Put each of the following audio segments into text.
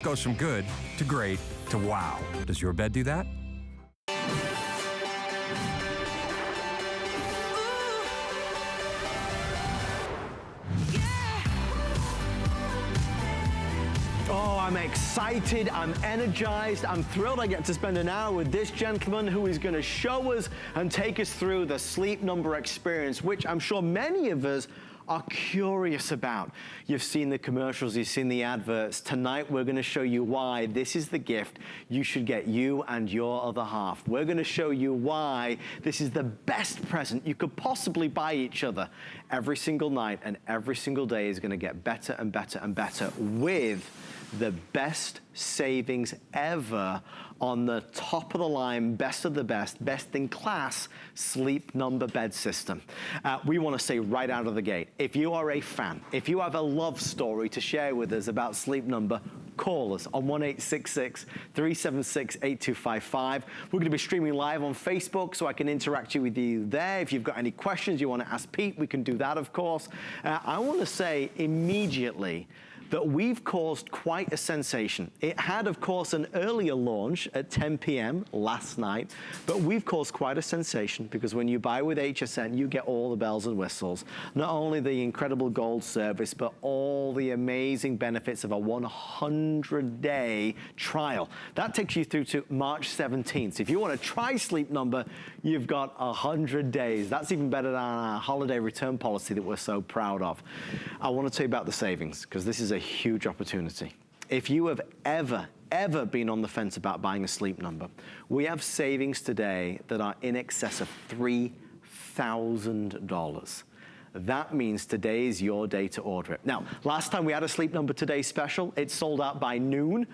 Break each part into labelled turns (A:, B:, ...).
A: Goes from good to great to wow. Does your bed do that?
B: Oh, I'm excited, I'm energized, I'm thrilled I get to spend an hour with this gentleman who is going to show us and take us through the Sleep Number experience, which I'm sure many of us are curious about. You've seen the commercials, you've seen the adverts. Tonight we're going to show you why this is the gift you should get you and your other half. We're going to show you why this is the best present you could possibly buy each other. Every single night and every single day is going to get better and better and better with the best savings ever on the top of the line, best of the best, best in class Sleep Number bed system. We want to say right out of the gate, if you are a fan, if you have a love story to share with us about Sleep Number, call us on 1-866-376-8255. We're going to be streaming live on Facebook, so I can interact with you there. If you've got any questions you want to ask Pete, we can do that, of course. I want to say immediately that we've caused quite a sensation. It had, of course, an earlier launch at 10 p.m. last night, but we've caused quite a sensation because when you buy with HSN, you get all the bells and whistles. Not only the incredible gold service, but all the amazing benefits of a 100-day trial. That takes you through to March 17th. So if you want to try Sleep Number, you've got 100 days. That's even better than our holiday return policy that we're so proud of. I want to tell you about the savings, because this is a huge opportunity. If you have ever been on the fence about buying a Sleep Number, we have savings today that are in excess of $3,000. That means today is your day to order it. Now, last time we had a Sleep Number Today special, it sold out by noon.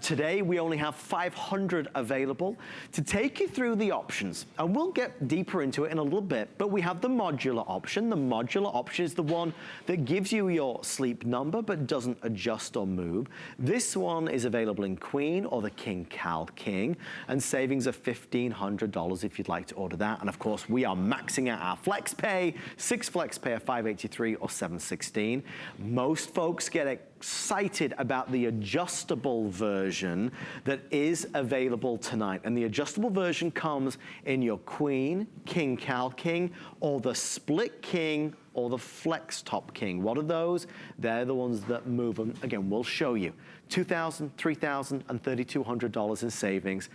B: Today, we only have 500 available. To take you through the options, and we'll get deeper into it in a little bit, but we have the modular option. The modular option is the one that gives you your sleep number, but doesn't adjust or move. This one is available in Queen or the King Cal King, and savings of $1,500 if you'd like to order that. And of course, we are maxing out our Flex Pay, 6 Flex Pay of $583 or $716. Most folks get excited about the adjustable version that is available tonight. And the adjustable version comes in your Queen, King Cal King, or the Split King, or the Flex Top King. What are those? They're the ones that move them. Again, we'll show you. $2,000, $3,000, and $3,200 in savings.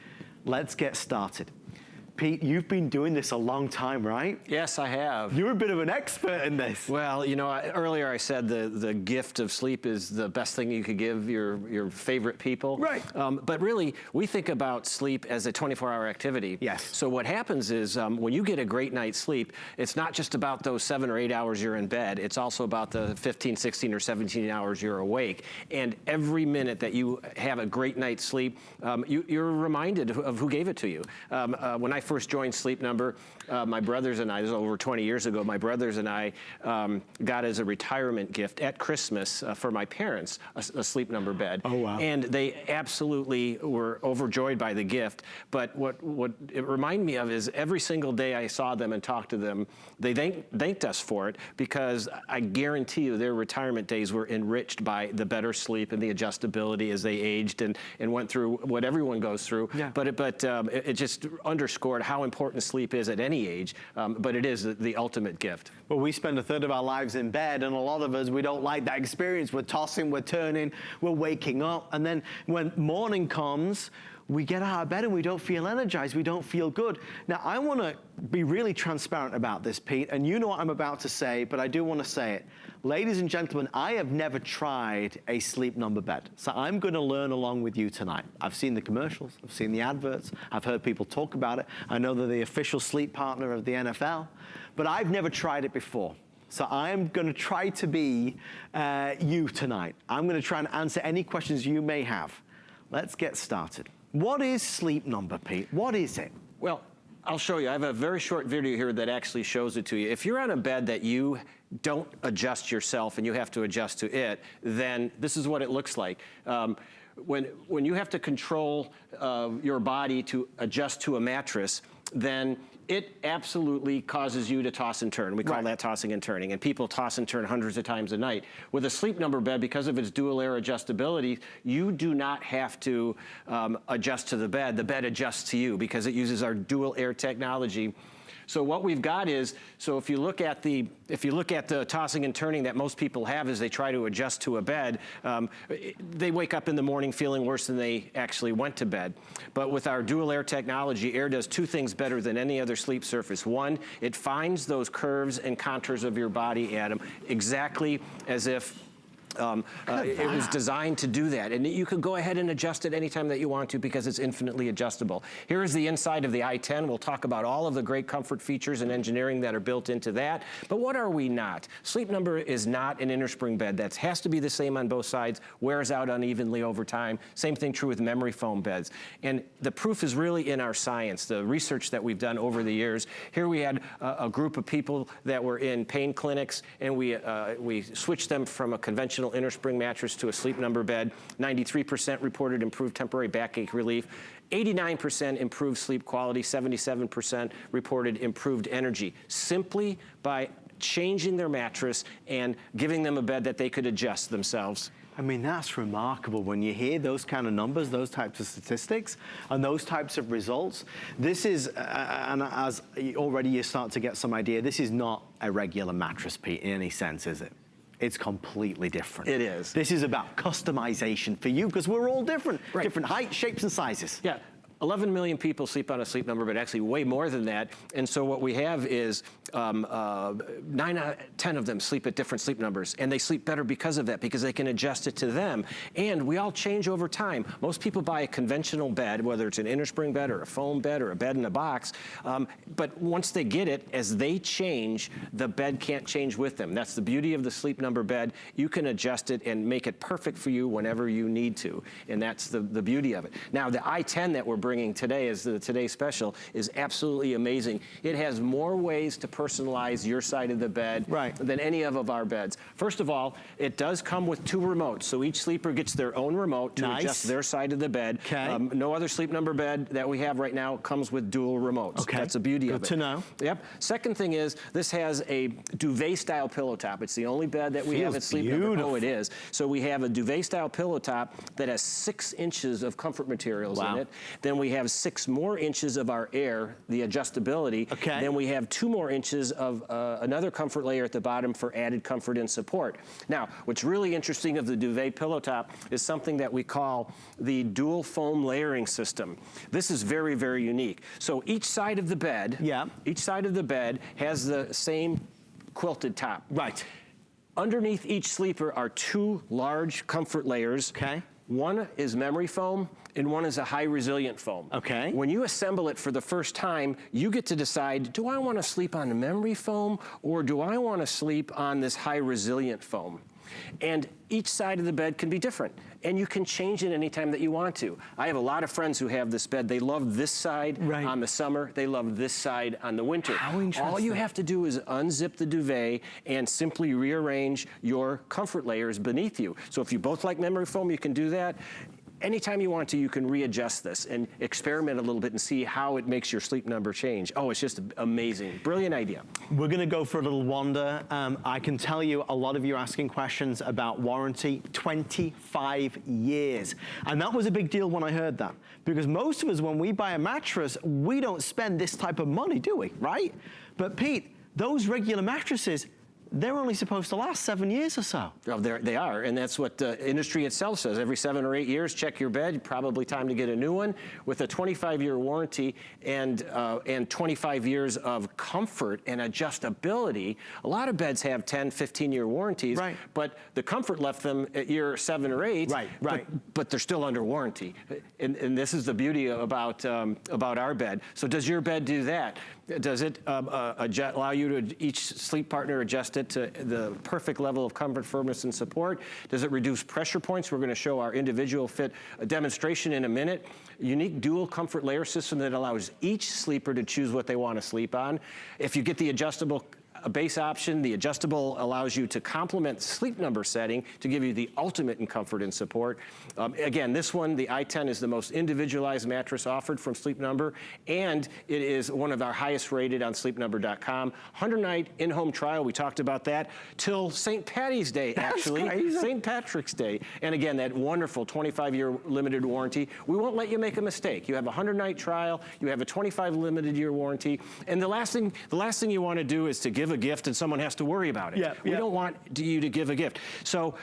B: Let's get started. Pete, you've been doing this a long time, right?
C: Yes, I have.
B: You're a bit of an expert in this.
C: Well, you know, earlier I said the gift of sleep is the best thing you could give your favorite people.
B: Right.
C: But really, we think about sleep as a 24-hour activity.
B: Yes.
C: So what happens is when you get a great night's sleep, it's not just about those 7 or 8 hours you're in bed. It's also about the 15, 16, or 17 hours you're awake. And every minute that you have a great night's sleep, you're reminded of who gave it to you. When I first joined Sleep Number, my brothers and I, this was over 20 years ago, my brothers and I got as a retirement gift at Christmas for my parents a Sleep Number bed.
B: Oh, wow.
C: And they absolutely were overjoyed by the gift. But what it reminded me of is every single day I saw them and talked to them, they thanked us for it, because I guarantee you their retirement days were enriched by the better sleep and the adjustability as they aged and went through what everyone goes through. Yeah. But it just underscored how important sleep is at any age, but it is the ultimate gift.
B: Well, we spend a third of our lives in bed, and a lot of us, we don't like that experience. We're tossing, we're turning, we're waking up, and then when morning comes, we get out of bed and we don't feel energized, we don't feel good. Now, I want to be really transparent about this, Pete, and you know what I'm about to say, but I do want to say it. Ladies and gentlemen, I have never tried a Sleep Number bed, so I'm going to learn along with you tonight. I've seen the commercials, I've seen the adverts, I've heard people talk about it. I know they're the official sleep partner of the NFL, but I've never tried it before. So I'm going to try to be you tonight. I'm going to try and answer any questions you may have. Let's get started. What is Sleep Number, Pete? What is it?
C: Well, I'll show you. I have a very short video here that actually shows it to you. If you're on a bed that you don't adjust yourself and you have to adjust to it, then this is what it looks like. When you have to control your body to adjust to a mattress, then It absolutely causes you to toss and turn. We call that tossing and turning, and people toss and turn hundreds of times a night. With a Sleep Number bed, because of its dual air adjustability, you do not have to adjust to the bed. The bed adjusts to you because it uses our dual air technology. So what we've got is, so if you look at the tossing and turning that most people have as they try to adjust to a bed, they wake up in the morning feeling worse than they actually went to bed. But with our dual air technology, air does two things better than any other sleep surface. One, it finds those curves and contours of your body, Adam, exactly as if it was designed to do that. And you can go ahead and adjust it anytime that you want to because it's infinitely adjustable. Here is the inside of the i10. We'll talk about all of the great comfort features and engineering that are built into that. But what are we not? Sleep Number is not an innerspring bed. That has to be the same on both sides, wears out unevenly over time. Same thing true with memory foam beds. And the proof is really in our science, the research that we've done over the years. Here we had a group of people that were in pain clinics, and we switched them from a conventional innerspring mattress to a Sleep Number bed. 93% reported improved temporary backache relief. 89% improved sleep quality. 77% reported improved energy, simply by changing their mattress and giving them a bed that they could adjust themselves.
B: I mean, that's remarkable when you hear those kind of numbers, those types of statistics, and those types of results. This is, and as already you start to get some idea, this is not a regular mattress, Pete, in any sense, is it? It's completely different.
C: It is.
B: This is about customization for you, because we're all different.
C: Right.
B: Different heights, shapes, and sizes.
C: Yeah. 11 million people sleep on a Sleep Number, but actually way more than that. And so what we have is 9 out of 10 of them sleep at different sleep numbers, and they sleep better because of that, because they can adjust it to them. And we all change over time. Most people buy a conventional bed, whether it's an innerspring bed or a foam bed or a bed in a box, but once they get it, as they change, the bed can't change with them. That's the beauty of the Sleep Number bed. You can adjust it and make it perfect for you whenever you need to, and that's the beauty of it. Now, the i10 that we're bringing today as the Today Special is absolutely amazing. It has more ways to personalize your side of the bed than any of our beds. First of all, it does come with 2 remotes, so each sleeper gets their own remote to adjust their side of the bed. No other Sleep Number bed that we have right now comes with dual remotes. That's the beauty of it.
B: Good to know.
C: Yep. Second thing is, this has a duvet-style pillow top. It's the only bed that we have at Sleep Number. Oh, it is. So we have a duvet-style pillow top that has 6 inches of comfort materials in it. Then we have 6 more inches of our air, the adjustability. Then we have 2 more inches of another comfort layer at the bottom for added comfort and support. Now, what's really interesting of the duvet pillow top is something that we call the dual foam layering system. This is very, very unique. So each side of the bed, each side of the bed has the same quilted top. Underneath each sleeper are 2 large comfort layers. One is memory foam, and one is a high resilient foam. When you assemble it for the first time, you get to decide, do I want to sleep on the memory foam, or do I want to sleep on this high resilient foam? And each side of the bed can be different, and you can change it anytime that you want to. I have a lot of friends who have this bed. They love this side on the summer. They love this side on the winter.
B: How interesting.
C: All you have to do is unzip the duvet and simply rearrange your comfort layers beneath you. So if you both like memory foam, you can do that. Anytime you want to, you can readjust this and experiment a little bit and see how it makes your Sleep Number change. Oh, it's just amazing. Brilliant idea.
B: We're going to go for a little wander. I can tell you a lot of you are asking questions about warranty. 25 years. And that was a big deal when I heard that. Because most of us, when we buy a mattress, we don't spend this type of money, do we? Right? But Pete, those regular mattresses, they're only supposed to last 7 years or so.
C: Well, they are, and that's what the industry itself says. Every 7 or 8 years, check your bed. Probably time to get a new one. With a 25-year warranty and 25 years of comfort and adjustability, a lot of beds have 10, 15-year warranties, but the comfort left them at year 7 or 8, but they're still under warranty. And this is the beauty about our bed. So does your bed do that? Does it allow you to, each sleep partner, adjust it to the perfect level of comfort, firmness, and support? Does it reduce pressure points? We're going to show our individual fit demonstration in a minute. Unique dual comfort layer system that allows each sleeper to choose what they want to sleep on. If you get the adjustable a base option. The adjustable allows you to complement Sleep Number setting to give you the ultimate in comfort and support. Again, this one, the i10, is the most individualized mattress offered from Sleep Number, and it is one of our highest rated on sleepnumber.com. 100-night in-home trial, we talked about that, till St. Patty's Day, actually. St. Patrick's Day. And again, that wonderful 25-year limited warranty. We won't let you make a mistake. You have a 100-night trial, you have a 25 limited year warranty, and the last thing you want to do is to give a gift and someone has to worry about it. We don't want you to give a gift. So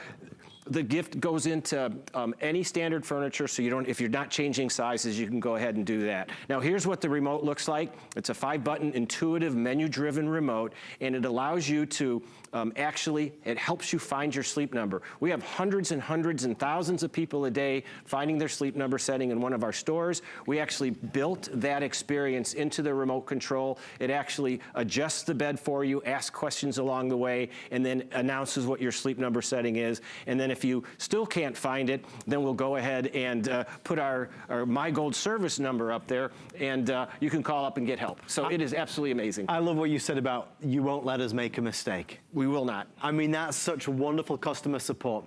C: the gift goes into any standard furniture, so if you're not changing sizes, you can go ahead and do that. Now here's what the remote looks like. It's a 5-button intuitive menu-driven remote, and it allows you to it helps you find your Sleep Number. We have hundreds and hundreds and thousands of people a day finding their Sleep Number setting in one of our stores. We actually built that experience into the remote control. It actually adjusts the bed for you, asks questions along the way, and then announces what your Sleep Number setting is. And then if you still can't find it, then we'll go ahead and put our My Gold service number up there, and you can call up and get help. So it is absolutely amazing.
B: I love what you said about you won't let us make a mistake.
C: We will not.
B: I mean, that's such wonderful customer support.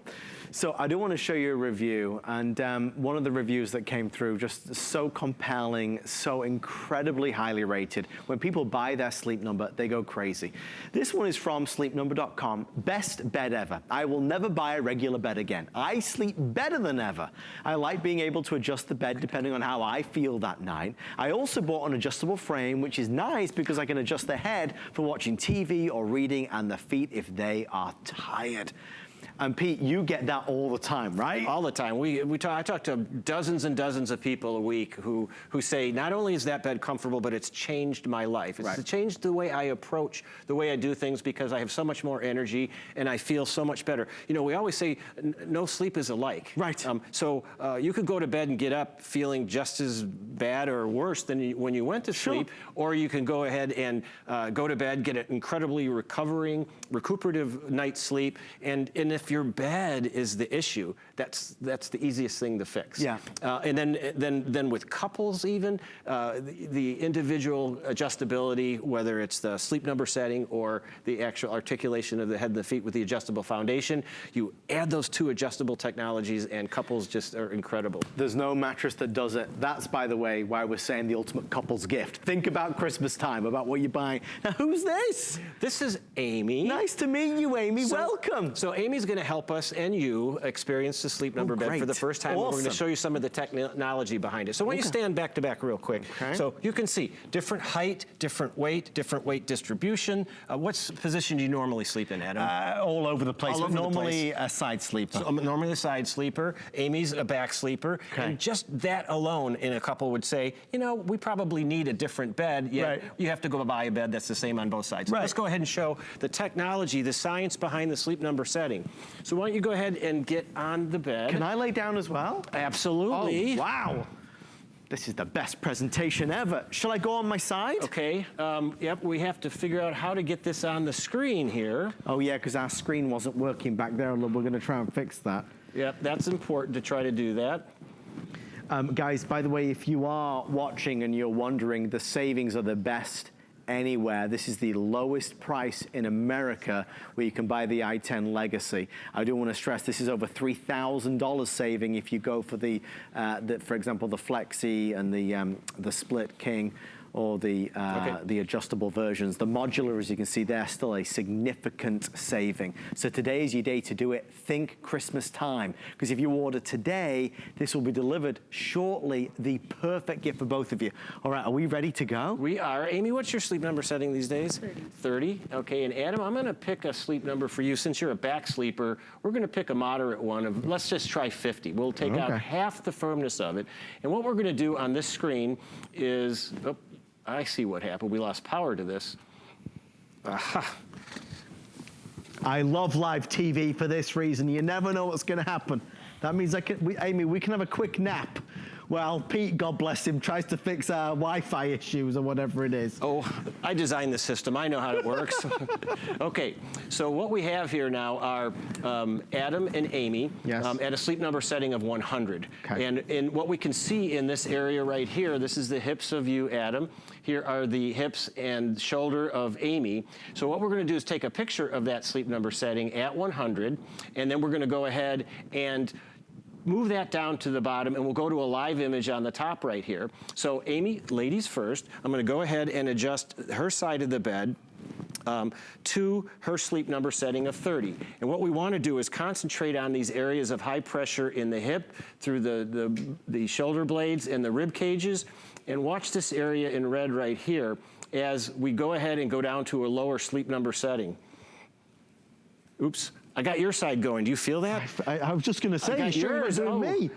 B: So I do want to show you a review, and one of the reviews that came through, just so compelling, so incredibly highly rated. When people buy their Sleep Number, they go crazy. This one is from sleepnumber.com. Best bed ever. I will never buy a regular bed again. I sleep better than ever. I like being able to adjust the bed depending on how I feel that night. I also bought an adjustable frame, which is nice because I can adjust the head for watching TV or reading, and the feet if they are tired. And Pete, you get that all the time, right?
C: All the time. I talk to dozens and dozens of people a week who say, not only is that bed comfortable, but it's changed my life. It's changed the way I approach, the way I do things, because I have so much more energy and I feel so much better. You know, we always say no sleep is alike.
B: Right.
C: So you could go to bed and get up feeling just as bad or worse than when you went to sleep, or you can go ahead and go to bed, get an incredibly recuperative night's sleep, and if your bed is the issue, that's the easiest thing to fix.
B: Yeah.
C: And then with couples even, the individual adjustability, whether it's the Sleep Number setting or the actual articulation of the head and the feet with the adjustable foundation, you add those two adjustable technologies and couples just are incredible.
B: There's no mattress that does it. That's, by the way, why we're saying the ultimate couple's gift. Think about Christmas time, about what you're buying. Now, who's this?
C: This is Amy.
B: Nice to meet you, Amy. Welcome.
C: So Amy's going to help us and you experience the Sleep Number bed for the first time. Awesome. We're going to show you some of the technology behind it. So why don't you stand back to back real quick. So you can see different height, different weight distribution. What position do you normally sleep in, Adam?
B: All over the place.
C: All over
B: normally a side sleeper.
C: So, normally a side sleeper. Amy's a back sleeper. And just that alone in a couple would say, you know, we probably need a different bed. Yet you have to go buy a bed that's the same on both sides. Let's go ahead and show the technology, the science behind the Sleep Number setting. So why don't you go ahead and get on the bed.
B: Can I lay down as well?
C: Absolutely.
B: Oh, wow. This is the best presentation ever. Shall I go on my side?
C: Okay. Yep, we have to figure out how to get this on the screen here.
B: Oh, yeah, because our screen wasn't working back there. We're going to try and fix that.
C: Yep, that's important to try to do that.
B: Guys, by the way, if you are watching and you're wondering, the savings are the best anywhere. This is the lowest price in America where you can buy the i10 Legacy. I do want to stress this is over $3,000 saving if you go for for example, the Flexi and the Split King, or the adjustable versions. The modular, as you can see there, still a significant saving. So today is your day to do it. Think Christmas time, because if you order today, this will be delivered shortly. The perfect gift for both of you. All right, are we ready to go?
C: We are. Amy, what's your Sleep Number setting these days?
D: 30.
C: 30, okay. And Adam, I'm gonna pick a Sleep Number for you. Since you're a back sleeper, we're gonna pick a moderate one of, let's just try 50. We'll take out half the firmness of it. And what we're gonna do on this screen is, I see what happened. We lost power to this. Aha.
B: I love live TV for this reason. You never know what's going to happen. That means Amy, we can have a quick nap well, Pete, God bless him, tries to fix our Wi-Fi issues or whatever it is.
C: Oh, I designed the system. I know how it works. Okay, so what we have here now are Adam and Amy at a sleep number setting of 100.
B: Okay.
C: And what we can see in this area right here, this is the hips of you, Adam. Here are the hips and shoulder of Amy. So what we're going to do is take a picture of that sleep number setting at 100, and then we're going to go ahead and move that down to the bottom, and we'll go to a live image on the top right here. So Amy, ladies first, I'm going to go ahead and adjust her side of the bed to her sleep number setting of 30. And what we want to do is concentrate on these areas of high pressure in the hip, through the shoulder blades and the rib cages, and watch this area in red right here as we go ahead and go down to a lower sleep number setting. Oops, I got your side going. Do you feel that?
B: I was just going to say, you sure you're doing me.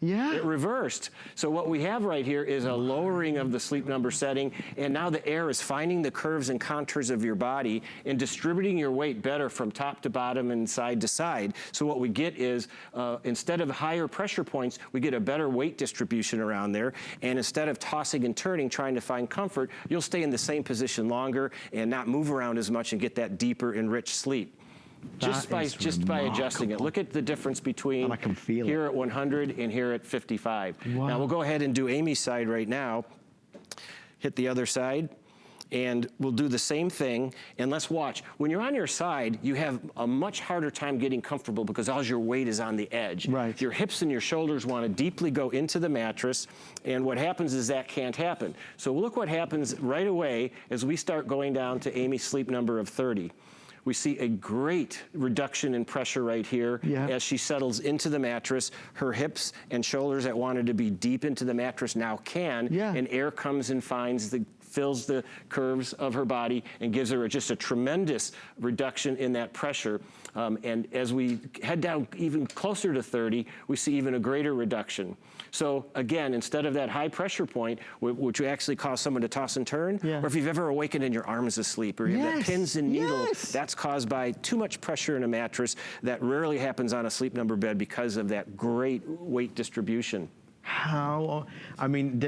B: Yeah.
C: It reversed. So what we have right here is a lowering of the sleep number setting, and now the air is finding the curves and contours of your body and distributing your weight better from top to bottom and side to side. So what we get is, instead of higher pressure points, we get a better weight distribution around there, and instead of tossing and turning, trying to find comfort, you'll stay in the same position longer and not move around as much and get that deeper and rich sleep. Just by adjusting it. Look at the difference between here at 100 and here at 55. Wow. Now we'll go ahead and do Amy's side right now. Hit the other side, and we'll do the same thing. And let's watch. When you're on your side, you have a much harder time getting comfortable because all your weight is on the edge.
B: Right.
C: Your hips and your shoulders want to deeply go into the mattress, and what happens is that can't happen. So look what happens right away as we start going down to Amy's sleep number of 30. We see a great reduction in pressure right here as she settles into the mattress. Her hips and shoulders that wanted to be deep into the mattress now can, and air comes and fills the curves of her body and gives her just a tremendous reduction in that pressure. And as we head down even closer to 30, we see even a greater reduction. So again, instead of that high pressure point, which would actually cause someone to toss and turn, or if you've ever awakened and your arm is asleep, or you have that pins and needles, that's caused by too much pressure in a mattress. That rarely happens on a sleep number bed because of that great weight distribution.
B: I mean,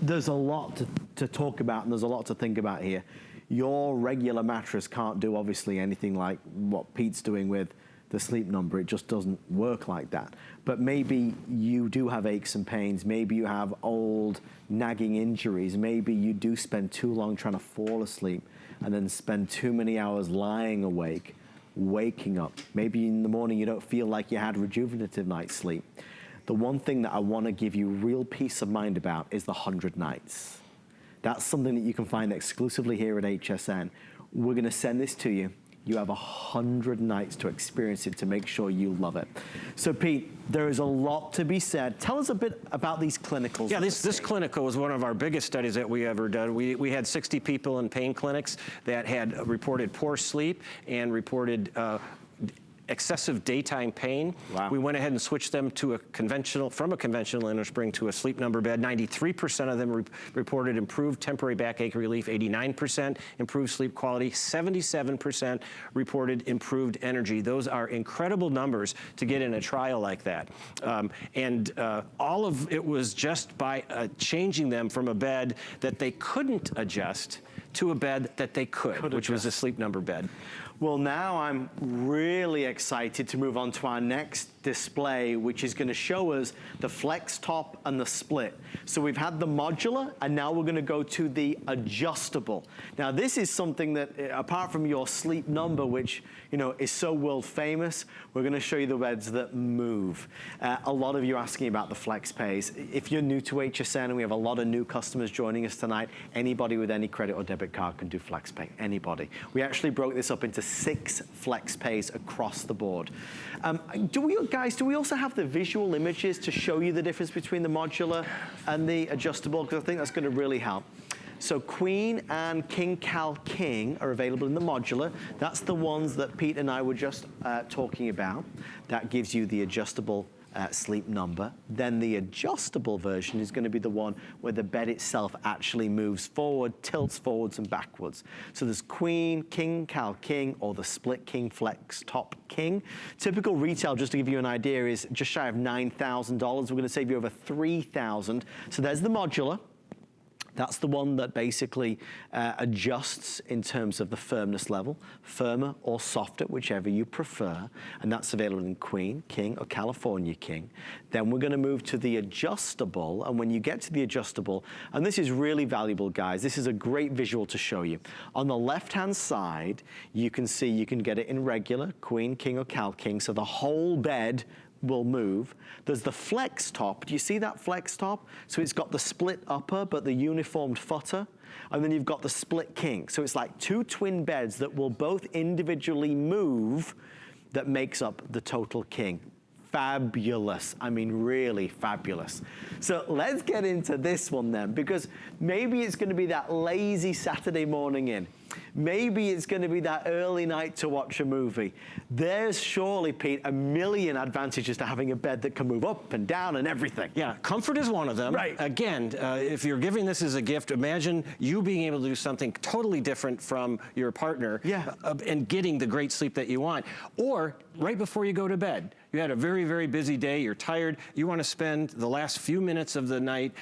B: there's a lot to talk about, and there's a lot to think about here. Your regular mattress can't do obviously anything like what Pete's doing with the sleep number. It just doesn't work like that. But maybe you do have aches and pains. Maybe you have old nagging injuries. Maybe you do spend too long trying to fall asleep and then spend too many hours lying awake, waking up. Maybe in the morning you don't feel like you had rejuvenative night's sleep. The one thing that I want to give you real peace of mind about is the 100 nights. That's something that you can find exclusively here at HSN. We're going to send this to you. You have 100 nights to experience it to make sure you love it. So Pete, there is a lot to be said. Tell us a bit about these clinicals.
C: Yeah, this clinical was one of our biggest studies that we ever done. We had 60 people in pain clinics that had reported poor sleep and reported excessive daytime pain. Wow. We went ahead and switched them to from a conventional innerspring to a sleep number bed. 93% of them reported improved temporary backache relief, 89% improved sleep quality, 77% reported improved energy. Those are incredible numbers to get in a trial like that. All of it was just by changing them from a bed that they couldn't adjust to a bed that they could which was a sleep number bed.
B: Well, now I'm really excited to move on to our next display, which is going to show us the flex top and the split. So we've had the modular, and now we're going to go to the adjustable. Now, this is something that, apart from your sleep number, which is so world famous, we're going to show you the beds that move. A lot of you are asking about the flex pays. If you're new to HSN, and we have a lot of new customers joining us tonight, anybody with any credit or debit card can do flex pay. Anybody. We actually broke this up into 6 flex pays across the board. Do we also have the visual images to show you the difference between the modular and the adjustable? Because I think that's going to really help. So Queen and King Cal King are available in the modular. That's the ones that Pete and I were just talking about. That gives you the adjustable sleep number. Then the adjustable version is going to be the one where the bed itself actually moves forward, tilts forwards and backwards. So there's queen, king, cal king, or the split king, flex top king. Typical retail, just to give you an idea, is just shy of $9,000. We're going to save you over $3,000. So there's the modular. That's the one that basically adjusts in terms of the firmness level, firmer or softer, whichever you prefer. And that's available in Queen, King, or California King. Then we're going to move to the adjustable. And when you get to the adjustable, and this is really valuable, guys, this is a great visual to show you. On the left-hand side, you can see you can get it in regular, Queen, King, or Cal King. So the whole bed will move. There's the flex top. Do you see that flex top? So it's got the split upper, but the uniformed footer. And then you've got the split king. So it's like two twin beds that will both individually move that makes up the total king. Fabulous. I mean, really fabulous. So let's get into this one then, because maybe it's going to be that lazy Saturday morning in. Maybe it's going to be that early night to watch a movie. There's surely, Pete, a million advantages to having a bed that can move up and down and everything.
C: Yeah, comfort is one of them.
B: Right.
C: Again, if you're giving this as a gift, imagine you being able to do something totally different from your partner,
B: yeah,
C: and getting the great sleep that you want. Or right before you go to bed, you had a very, very busy day, you're tired, you want to spend the last few minutes of the night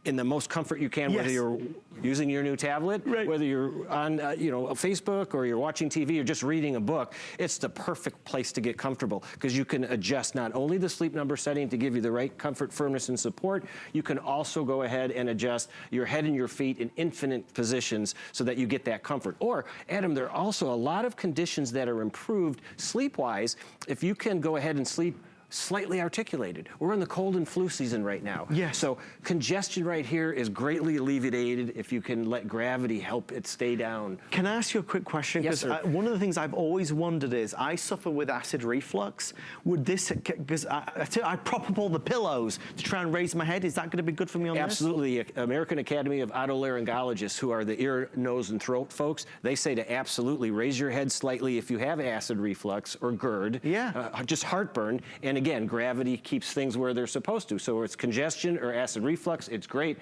C: in the most comfort you can,
B: yes,
C: whether you're using your new tablet, right, whether you're on Facebook or you're watching TV or just reading a book. It's the perfect place to get comfortable because you can adjust not only the sleep number setting to give you the right comfort, firmness, and support, you can also go ahead and adjust your head and your feet in infinite positions so that you get that comfort. Or, Adam, there are also a lot of conditions that are improved sleep-wise if you can go ahead and sleep slightly articulated. We're in the cold and flu season right now.
B: Yes.
C: So congestion right here is greatly alleviated if you can let gravity help it stay down.
B: Can I ask you a quick question?
C: Yes, sir.
B: One of the things I've always wondered is, I suffer with acid reflux. Would this, because I prop up all the pillows to try and raise my head, is that going to be good for me on
C: Absolutely. This? The American Academy of Otolaryngologists, who are the ear, nose, and throat folks, they say to absolutely raise your head slightly if you have acid reflux or GERD.
B: Yeah.
C: Just heartburn. And again, gravity keeps things where they're supposed to. So it's congestion or acid reflux, it's great.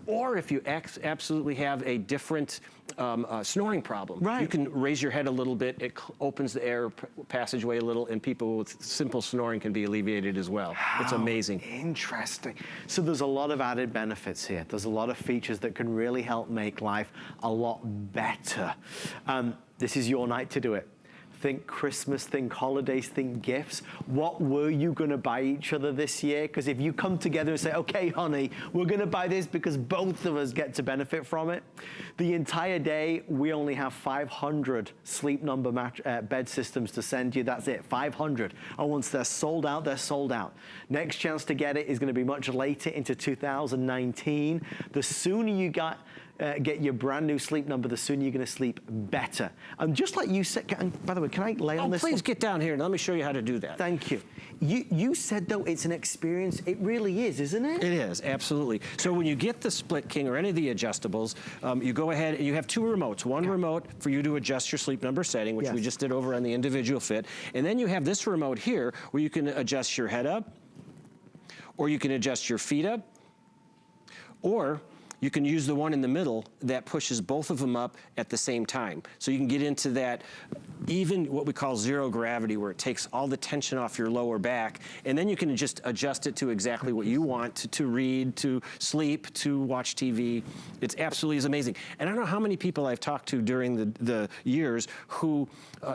C: Or if you absolutely have a different snoring problem,
B: right,
C: you can raise your head a little bit, it opens the air passageway a little, and people with simple snoring can be alleviated as well. It's amazing.
B: Interesting. So there's a lot of added benefits here. There's a lot of features that can really help make life a lot better. This is your night to do it. Think Christmas, think holidays, think gifts. What were you going to buy each other this year? Because if you come together and say, okay, honey, we're going to buy this because both of us get to benefit from it. The entire day, we only have 500 sleep number bed systems to send you. That's it, 500. And once they're sold out, they're sold out. Next chance to get it is going to be much later into 2019. The sooner you get your brand new sleep number, the sooner you're going to sleep better. And just like you said, and by the way, can I lay on this?
C: Please get down here and let me show you how to do that.
B: Thank you. You said, though, it's an experience. It really is, isn't it?
C: It is, absolutely. So when you get the Split King or any of the adjustables, you go ahead and you have two remotes. One remote for you to adjust your sleep number setting, which we just did over on the individual fit. And then you have this remote here where you can adjust your head up, or you can adjust your feet up, or you can use the one in the middle that pushes both of them up at the same time. So you can get into that even what we call zero gravity, where it takes all the tension off your lower back, and then you can just adjust it to exactly what you want to read, to sleep, to watch TV. It's absolutely is amazing. And I don't know how many people I've talked to during the years who,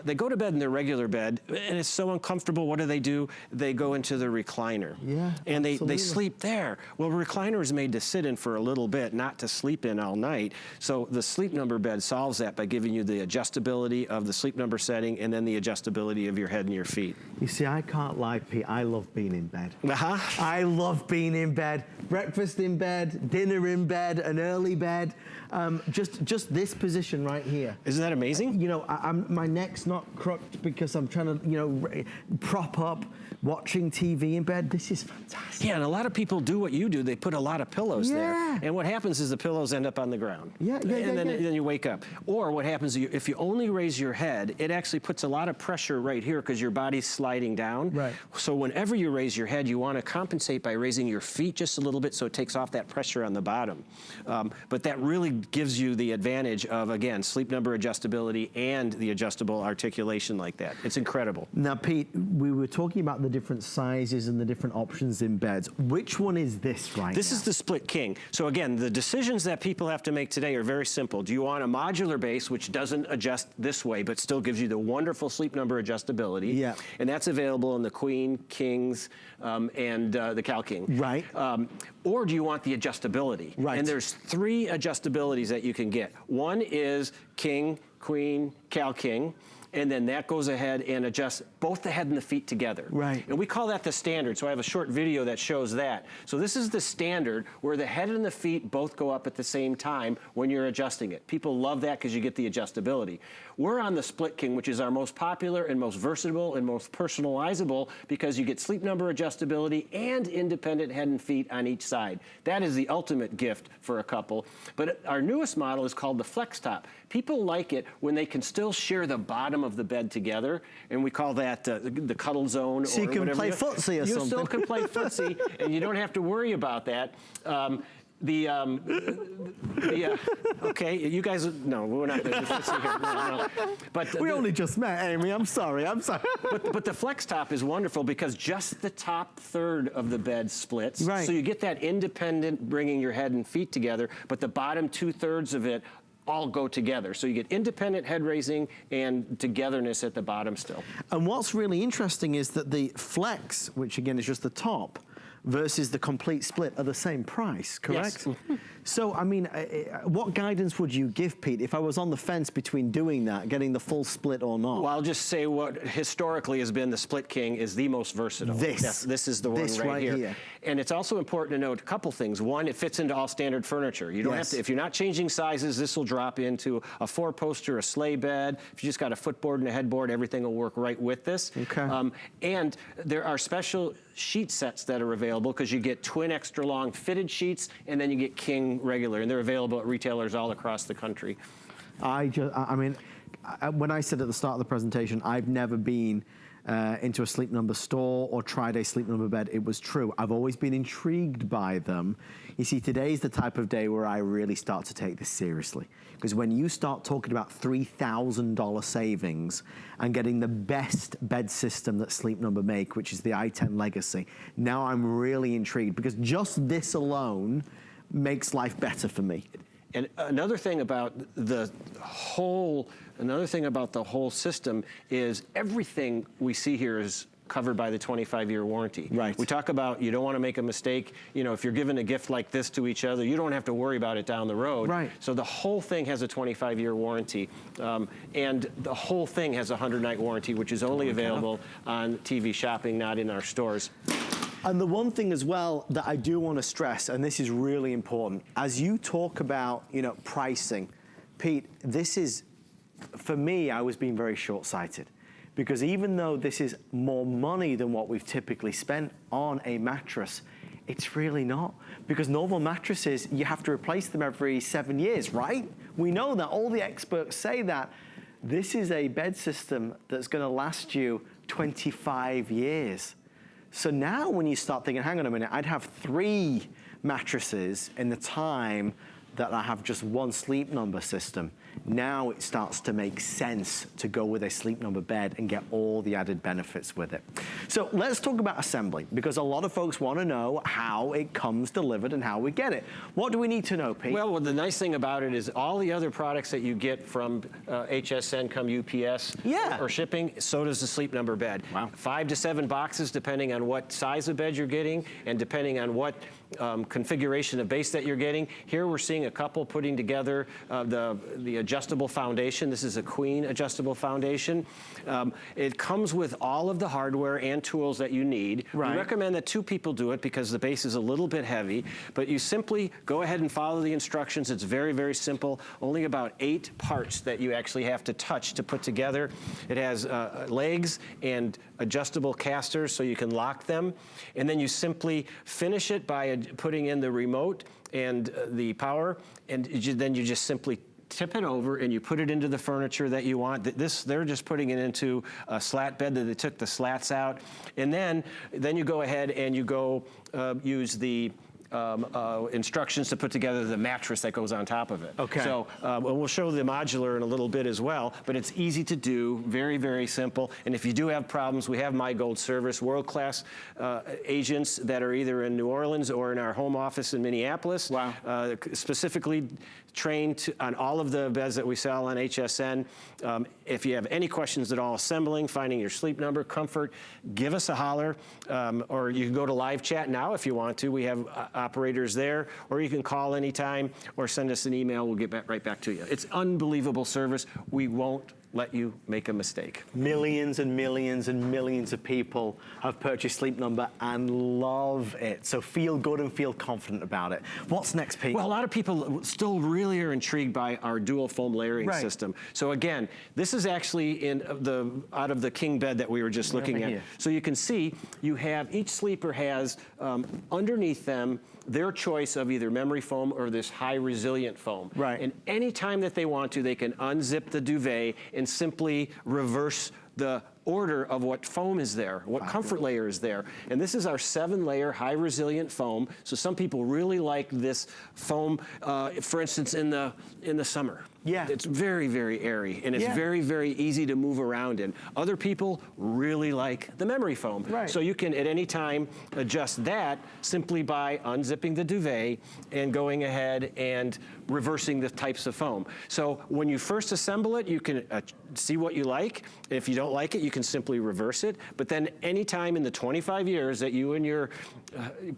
C: they go to bed in their regular bed, and it's so uncomfortable. What do? They go into the recliner.
B: Yeah,
C: and they sleep there. Well, a recliner is made to sit in for a little bit, not to sleep in all night. So the sleep number bed solves that by giving you the adjustability of the sleep number setting and then the adjustability of your head and your feet.
B: You see, I can't lie, Pete. I love being in bed. I love being in bed. Breakfast in bed, dinner in bed, an early bed. Just this position right here.
C: Isn't that amazing?
B: You know, my neck's not crooked because I'm trying to, prop up, watching TV in bed. This is fantastic.
C: Yeah, and a lot of people do what you do. They put a lot of pillows there. And what happens happens is the pillows end up on the ground.
B: Yeah.
C: And then you wake up. Or what happens if you only raise your head, it actually puts a lot of pressure right here because your body's sliding down.
B: Right.
C: So whenever you raise your head, you want to compensate by raising your feet just a little bit so it takes off that pressure on the bottom. But that really gives you the advantage of, again, sleep number adjustability and the adjustable articulation like that. It's incredible.
B: Now, Pete, we were talking about the different sizes and the different options in beds. Which one is this right now?
C: This is the split king. So again, the decisions that people have to make today are very simple. Do you want a modular base, which doesn't adjust this way, but still gives you the wonderful sleep number adjustability?
B: Yeah.
C: And that's available in the Queen, Kings, and the Cal King.
B: Right.
C: Or do you want the adjustability?
B: Right.
C: And there's 3 adjustabilities that you can get. One is King, Queen, Cal King. And then that goes ahead and adjusts both the head and the feet together.
B: Right.
C: And we call that the standard. So I have a short video that shows that. So this is the standard where the head and the feet both go up at the same time when you're adjusting it. People love that because you get the adjustability. We're on the Split King, which is our most popular and most versatile and most personalizable because you get sleep number adjustability and independent head and feet on each side. That is the ultimate gift for a couple. But our newest model is called the Flex Top. People like it when they can still share the bottom of the bed together, and we call that the cuddle zone.
B: So you can play footsie or something.
C: You still can play footsie, and you don't have to worry about that. Okay, you guys, no, we're not going to do footsie here. No. But
B: we only just met, Amy. I'm sorry.
C: But the Flex Top is wonderful because just the top third of the bed splits.
B: Right.
C: So you get that independent bringing your head and feet together, but the bottom 2/3 of it all go together. So you get independent head raising and togetherness at the bottom still.
B: And what's really interesting is that the Flex, which again is just the top, versus the complete split are the same price, correct?
C: Yes.
B: So, I mean, what guidance would you give, Pete, if I was on the fence between doing that, getting the full split or not?
C: Well, I'll just say what historically has been the Split King is the most versatile. This is the one right here. And it's also important to note a couple things. One, it fits into all standard furniture. You don't have to, if you're not changing sizes, this will drop into a 4-poster, a sleigh bed. If you just got a footboard and a headboard, everything will work right with this.
B: Okay.
C: And there are special sheet sets that are available because you get twin extra long fitted sheets and then you get king regular, and they're available at retailers all across the country.
B: I mean, when I said at the start of the presentation, I've never been into a Sleep Number store or tried a Sleep Number bed, it was true. I've always been intrigued by them. You see, today's the type of day where I really start to take this seriously. Because when you start talking about $3,000 savings and getting the best bed system that Sleep Number make, which is the i10 Legacy, now I'm really intrigued because just this alone makes life better for me.
C: And another thing about the whole system is everything we see here is covered by the 25-year warranty.
B: Right.
C: We talk about you don't want to make a mistake. You know, if you're giving a gift like this to each other, you don't have to worry about it down the road.
B: Right.
C: So the whole thing has a 25-year warranty, and the whole thing has a 100-night warranty, which is only available on TV shopping, not in our stores.
B: And the one thing as well that I do want to stress, and this is really important, as you talk about, you know, pricing, Pete, this is, for me, I was being very short-sighted. Because even though this is more money than what we've typically spent on a mattress, it's really not. Because normal mattresses, you have to replace them every 7 years, right? We know that, all the experts say that. This is a bed system that's gonna last you 25 years. So now when you start thinking, hang on a minute, I'd have 3 mattresses in the time that I have just one Sleep Number system. Now it starts to make sense to go with a Sleep Number bed and get all the added benefits with it. So let's talk about assembly, because a lot of folks want to know how it comes delivered and how we get it. What do we need to know, Pete?
C: Well, the nice thing about it is all the other products that you get from HSN come UPS or shipping, so does the Sleep Number bed.
B: Wow.
C: 5 to 7 boxes depending on what size of bed you're getting and depending on what configuration of base that you're getting. Here we're seeing a couple putting together the adjustable foundation. This is a Queen adjustable foundation. It comes with all of the hardware and tools that you need.
B: Right.
C: We recommend that 2 people do it because the base is a little bit heavy, but you simply go ahead and follow the instructions. It's very, very simple. Only about 8 parts that you actually have to touch to put together. It has legs and adjustable casters so you can lock them, and then you simply finish it by putting in the remote and the power, and then you just simply tip it over and you put it into the furniture that you want. They're just putting it into a slat bed that they took the slats out. And then you go ahead and you go use the instructions to put together the mattress that goes on top of it.
B: Okay.
C: So we'll show the modular in a little bit as well, but it's easy to do, very, very simple. And if you do have problems, we have My Gold service, world-class agents that are either in New Orleans or in our home office in Minneapolis.
B: Wow.
C: Specifically trained on all of the beds that we sell on HSN. If you have any questions at all, assembling, finding your sleep number, comfort, give us a holler, or you can go to live chat now if you want to. We have operators there, or you can call anytime or send us an email. We'll get right back to you. It's unbelievable service. We won't let you make a mistake.
B: Millions and millions and millions of people have purchased Sleep Number and love it. So feel good and feel confident about it. What's next, Pete?
C: Well, a lot of people still really are intrigued by our dual foam layering system. So again, this is actually out of the king bed that we were just looking at. So you can see you have, each sleeper has underneath them their choice of either memory foam or this high resilient foam.
B: Right.
C: And any time that they want to, they can unzip the duvet and simply reverse the order of what foam is there, what comfort layer is there. And this is our 7-layer high resilient foam. So some people really like this foam, for instance, in the summer.
B: Yeah.
C: It's very, very airy, and it's very, very easy to move around in. Other people really like the memory foam.
B: Right.
C: So you can, at any time, adjust that simply by unzipping the duvet and going ahead and reversing the types of foam. So when you first assemble it, you can see what you like. If you don't like it, you can simply reverse it. But then anytime in the 25 years that you and your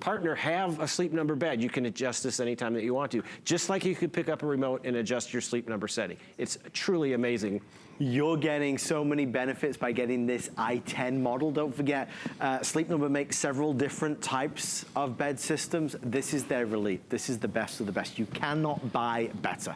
C: partner have a Sleep Number bed, you can adjust this anytime that you want to. Just like you could pick up a remote and adjust your Sleep Number setting. It's truly amazing.
B: You're getting so many benefits by getting this i10 model. Don't forget, Sleep Number makes several different types of bed systems. This is their elite. This is the best of the best. You cannot buy better.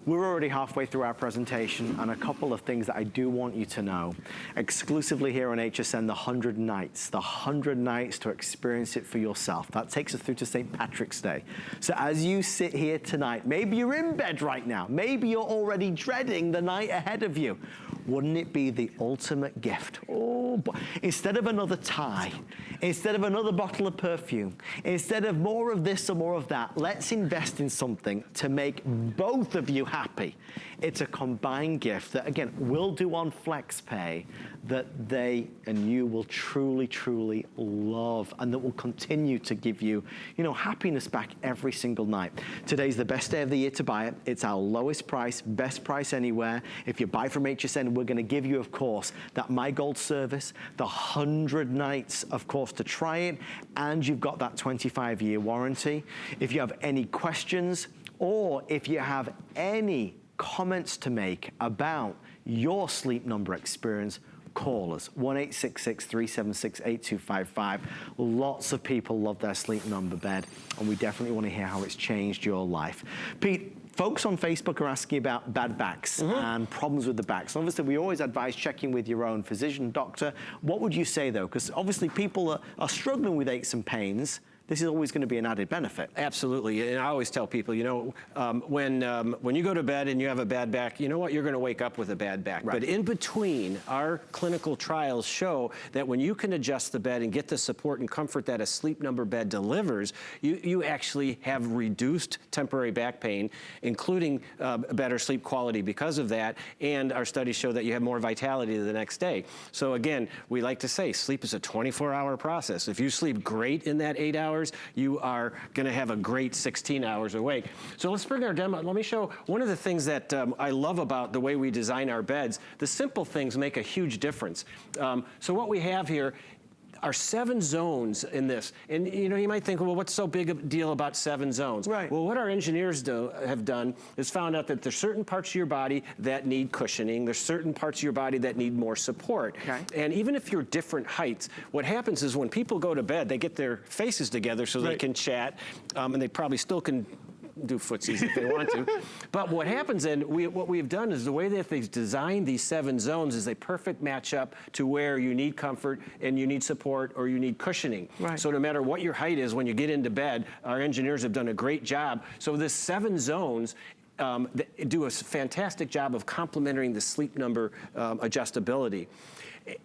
B: We're already halfway through our presentation, and a couple of things that I do want you to know. Exclusively here on HSN, the 100 nights. The 100 nights to experience it for yourself. That takes us through to St. Patrick's Day. So as you sit here tonight, maybe you're in bed right now. Maybe you're already dreading the night ahead of you. Wouldn't it be the ultimate gift? Oh, boy. Instead of another tie, instead of another bottle of perfume, instead of more of this or more of that, let's invest in something to make both of you happy. It's a combined gift that, again, we'll do on FlexPay that they and you will truly, truly love, and that will continue to give you, happiness back every single night. Today's the best day of the year to buy it. It's our lowest price, best price anywhere. If you buy from HSN, we're going to give you, of course, that My Gold service, the 100 nights, of course, to try it, and you've got that 25-year warranty. If you have any questions, or if you have any comments to make about your Sleep Number experience, call us, 1-866-376-8255. Lots of people love their Sleep Number bed, and we definitely want to hear how it's changed your life. Pete, folks on Facebook are asking about bad backs and problems with the backs. Obviously, we always advise checking with your own physician, doctor. What would you say, though? Because obviously people are struggling with aches and pains. This is always going to be an added benefit.
C: Absolutely, and I always tell people, when you go to bed and you have a bad back, you know what, you're going to wake up with a bad back. Right. But in between, our clinical trials show that when you can adjust the bed and get the support and comfort that a Sleep Number bed delivers, you actually have reduced temporary back pain, including better sleep quality because of that, and our studies show that you have more vitality the next day. So again, we like to say sleep is a 24-hour process. If you sleep great in that 8 hours, you are going to have a great 16 hours awake. So let's bring our demo. Let me show one of the things that I love about the way we design our beds. The simple things make a huge difference. So what we have here are 7 zones in this. And you might think, well, what's so big a deal about 7 zones?
B: Right.
C: Well, what our engineers have done is found out that there's certain parts of your body that need cushioning. There's certain parts of your body that need more support.
B: Okay.
C: And even if you're different heights, what happens is when people go to bed, they get their faces together so they can chat, and they probably still can do footsies if they want to. But what happens then, what we've done is the way that they've designed these 7 zones is they perfect match up to where you need comfort and you need support or you need cushioning.
B: Right.
C: So no matter what your height is when you get into bed, our engineers have done a great job. So this 7 zones do a fantastic job of complementing the Sleep Number adjustability.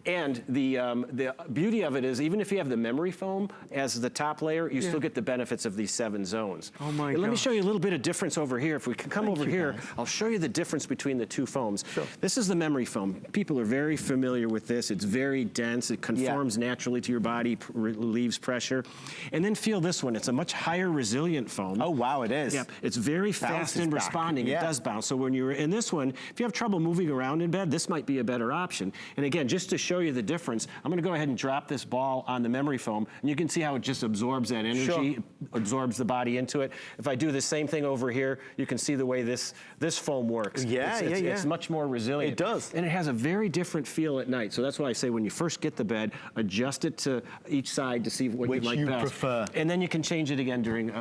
C: And the beauty of it is, even if you have the memory foam as the top layer, you still get the benefits of these 7 zones.
B: Oh my
C: God. Let me show you a little bit of difference over here. If we can come over here, I'll show you the difference between the 2 foams.
B: Sure.
C: This is the memory foam. People are very familiar with this. It's very dense. It conforms naturally to your body, relieves pressure. And then feel this one. It's a much higher resilient foam.
B: Oh, wow, it is.
C: Yep. It's very fast in responding. It does bounce. So when you're in this one, if you have trouble moving around in bed, this might be a better option. And again, just to show you the difference, I'm gonna go ahead and drop this ball on the memory foam, and you can see how it just absorbs that energy, absorbs the body into it. If I do the same thing over here, you can see the way this foam works. It's much more resilient.
B: It does.
C: And it has a very different feel at night. So that's why I say when you first get the bed, adjust it to each side to see what you like best.
B: Prefer.
C: And then you can change it again during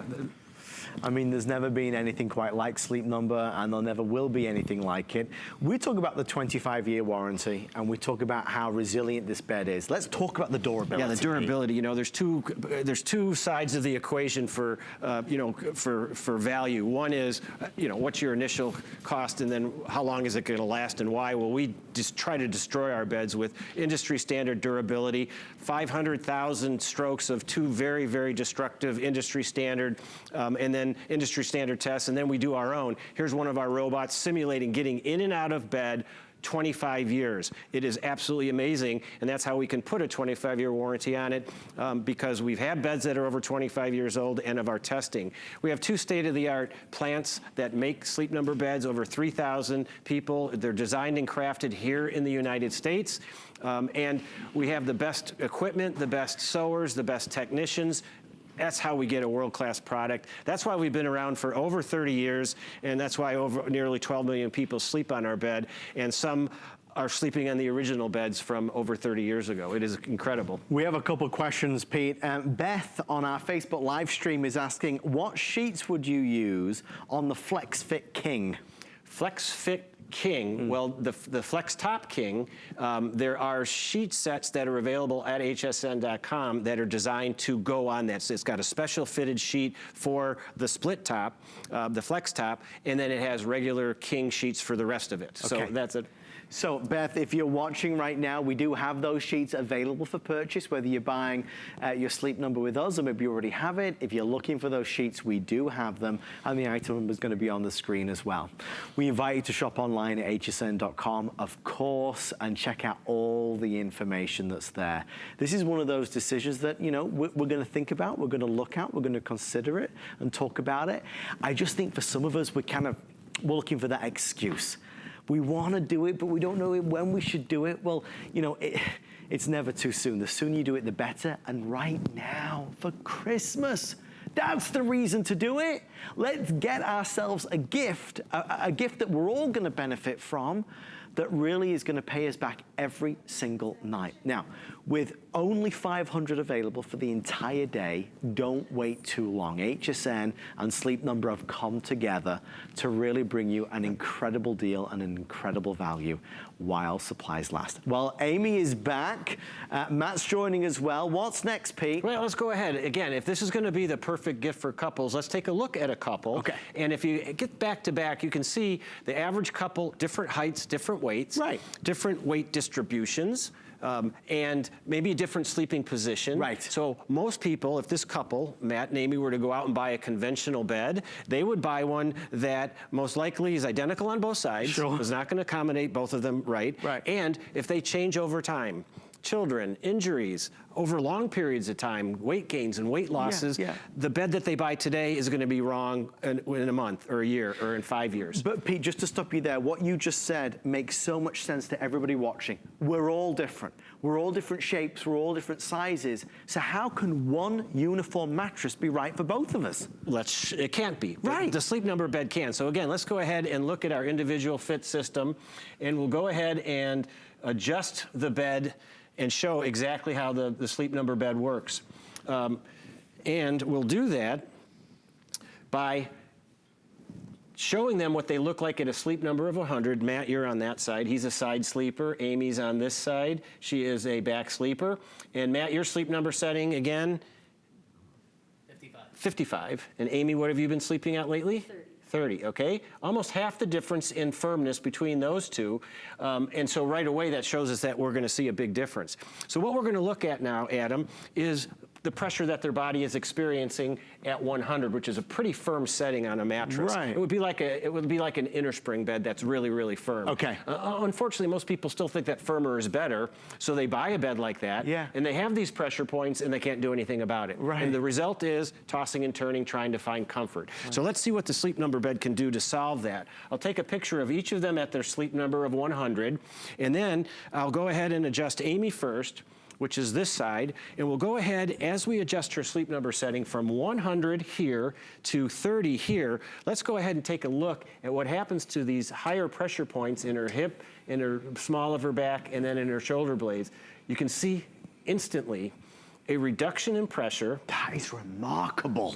B: I mean, there's never been anything quite like Sleep Number, and there never will be anything like it. We talk about the 25-year warranty, and we talk about how resilient this bed is. Let's talk about the durability.
C: Yeah, the durability. You know, there's two sides of the equation for for value. One is what's your initial cost, and then how long is it going to last, and why? Well, we just try to destroy our beds with industry standard durability. 500,000 strokes of 2 very, very destructive industry standard, and then industry standard tests, and then we do our own. Here's one of our robots simulating getting in and out of bed 25 years. It is absolutely amazing, and that's how we can put a 25-year warranty on it, because we've had beds that are over 25 years old and of our testing. We have 2 state-of-the-art plants that make Sleep Number beds, over 3,000 people. They're designed and crafted here in the United States. And we have the best equipment, the best sewers, the best technicians. That's how we get a world-class product. That's why we've been around for over 30 years, and that's why over nearly 12 million people sleep on our bed, and some are sleeping on the original beds from over 30 years ago. It is incredible.
B: We have a couple questions, Pete. Beth on our Facebook live stream is asking, what sheets would you use on the FlexFit King?
C: FlexFit King, well, the Flex Top King, there are sheet sets that are available at hsn.com that are designed to go on that. So it's got a special fitted sheet for the split top, the Flex Top, and then it has regular King sheets for the rest of it.
B: Okay.
C: So that's it.
B: So, Beth, if you're watching right now, we do have those sheets available for purchase, whether you're buying your Sleep Number with us or maybe you already have it. If you're looking for those sheets, we do have them, and the item number is going to be on the screen as well. We invite you to shop online at hsn.com, of course, and check out all the information that's there. This is one of those decisions that, we're going to think about, we're going to look at, we're going to consider it and talk about it. I just think for some of us, we're looking for that excuse. We want to do it, but we don't know when we should do it. Well, it's never too soon. The sooner you do it, the better. And right now, for Christmas, that's the reason to do it. Let's get ourselves a gift that we're all going to benefit from, that really is going to pay us back every single night. Now, with only 500 available for the entire day, don't wait too long. HSN and Sleep Number have come together to really bring you an incredible deal and an incredible value while supplies last. Well, Amy is back. Matt's joining as well. What's next, Pete?
C: Well, let's go ahead. Again, if this is going to be the perfect gift for couples, let's take a look at a couple.
B: Okay.
C: And if you get back to back, you can see the average couple, different heights, different weights,
B: right,
C: different weight distributions. And maybe a different sleeping position.
B: Right.
C: So most people, if this couple, Matt and Amy, were to go out and buy a conventional bed, they would buy one that most likely is identical on both sides.
B: Sure.
C: Is not going to accommodate both of them right. And if they change over time, children, injuries, over long periods of time, weight gains and weight losses, the bed that they buy today is going to be wrong in a month or a year or in 5 years.
B: But Pete, just to stop you there, what you just said makes so much sense to everybody watching. We're all different. We're all different shapes. We're all different sizes. So how can one uniform mattress be right for both of us?
C: It can't be.
B: Right.
C: The Sleep Number bed can. So again, let's go ahead and look at our individual fit system, and we'll go ahead and adjust the bed and show exactly how the Sleep Number bed works. And we'll do that by showing them what they look like at a sleep number of 100. Matt, you're on that side. He's a side sleeper. Amy's on this side. She is a back sleeper. And Matt, your sleep number setting again?
D: 55.
C: 55. And Amy, what have you been sleeping at lately?
D: 30.
C: 30, okay? Almost half the difference in firmness between those two. And so right away that shows us that we're gonna see a big difference. So what we're gonna look at now, Adam, is the pressure that their body is experiencing at 100, which is a pretty firm setting on a mattress.
B: Right.
C: It would be like an inner spring bed that's really, really firm.
B: Okay.
C: Unfortunately, most people still think that firmer is better, so they buy a bed like that,
B: yeah,
C: and they have these pressure points, and they can't do anything about it.
B: Right.
C: And the result is tossing and turning, trying to find comfort. Right. So let's see what the Sleep Number bed can do to solve that. I'll take a picture of each of them at their sleep number of 100, and then I'll go ahead and adjust Amy first, which is this side, and we'll go ahead as we adjust her sleep number setting from 100 here to 30 here. Let's go ahead and take a look at what happens to these higher pressure points in her hip, in her small of her back, and then in her shoulder blades. You can see instantly a reduction in pressure.
B: That is remarkable.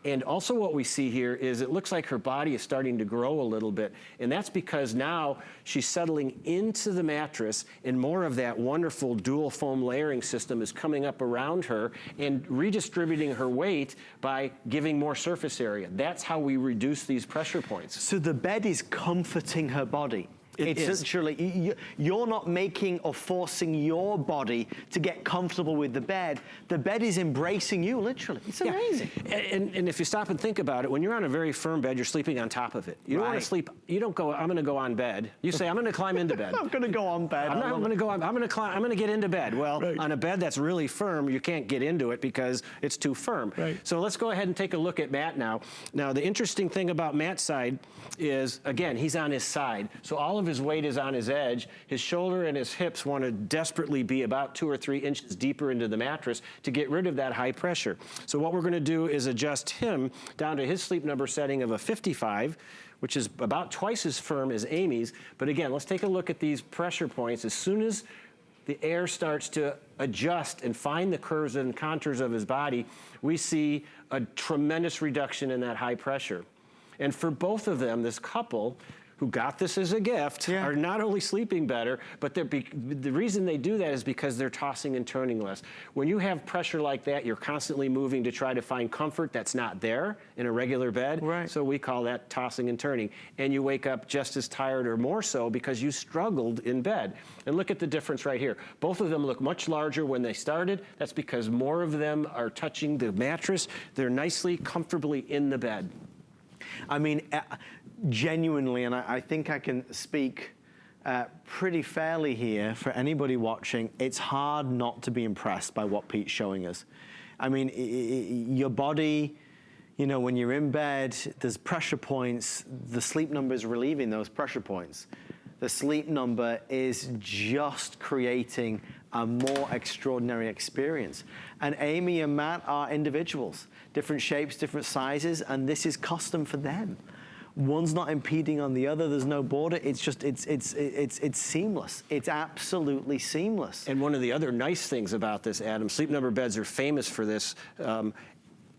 C: And also what we see here is it looks like her body is starting to grow a little bit. And that's because now she's settling into the mattress and more of that wonderful dual foam layering system is coming up around her and redistributing her weight by giving more surface area. That's how we reduce these pressure points.
B: So the bed is comforting her body. It's literally, you're not making or forcing your body to get comfortable with the bed. The bed is embracing you, literally. It's amazing.
C: And if you stop and think about it, when you're on a very firm bed, you're sleeping on top of it. You don't want to sleep, you don't go, I'm gonna go on bed. You say, I'm gonna climb into bed.
B: I'm gonna go on bed.
C: I'm gonna get into bed. Well, on a bed that's really firm, you can't get into it because it's too firm.
B: Right.
C: So let's go ahead and take a look at Matt now. Now, the interesting thing about Matt's side is, again, he's on his side. So all of his weight is on his edge. His shoulder and his hips want to desperately be about 2 or 3 inches deeper into the mattress to get rid of that high pressure. So what we're going to do is adjust him down to his sleep number setting of a 55, which is about twice as firm as Amy's. But again, let's take a look at these pressure points. As soon as the air starts to adjust and find the curves and contours of his body, we see a tremendous reduction in that high pressure. And for both of them, this couple who got this as a gift are not only sleeping better, but the reason they do that is because they're tossing and turning less. When you have pressure like that, you're constantly moving to try to find comfort that's not there in a regular bed.
B: Right.
C: So we call that tossing and turning. And you wake up just as tired or more so because you struggled in bed. And look at the difference right here. Both of them look much larger when they started. That's because more of them are touching the mattress. They're nicely, comfortably in the bed.
B: I mean, genuinely, and I think I can speak pretty fairly here for anybody watching, it's hard not to be impressed by what Pete's showing us. I mean, your body, you know, when you're in bed, there's pressure points. The sleep number is relieving those pressure points. The sleep number is just creating a more extraordinary experience. And Amy and Matt are individuals, different shapes, different sizes, and this is custom for them. One's not impeding on the other. There's no border. It's just, it's seamless. It's absolutely seamless.
C: And one of the other nice things about this, Adam, Sleep Number beds are famous for this,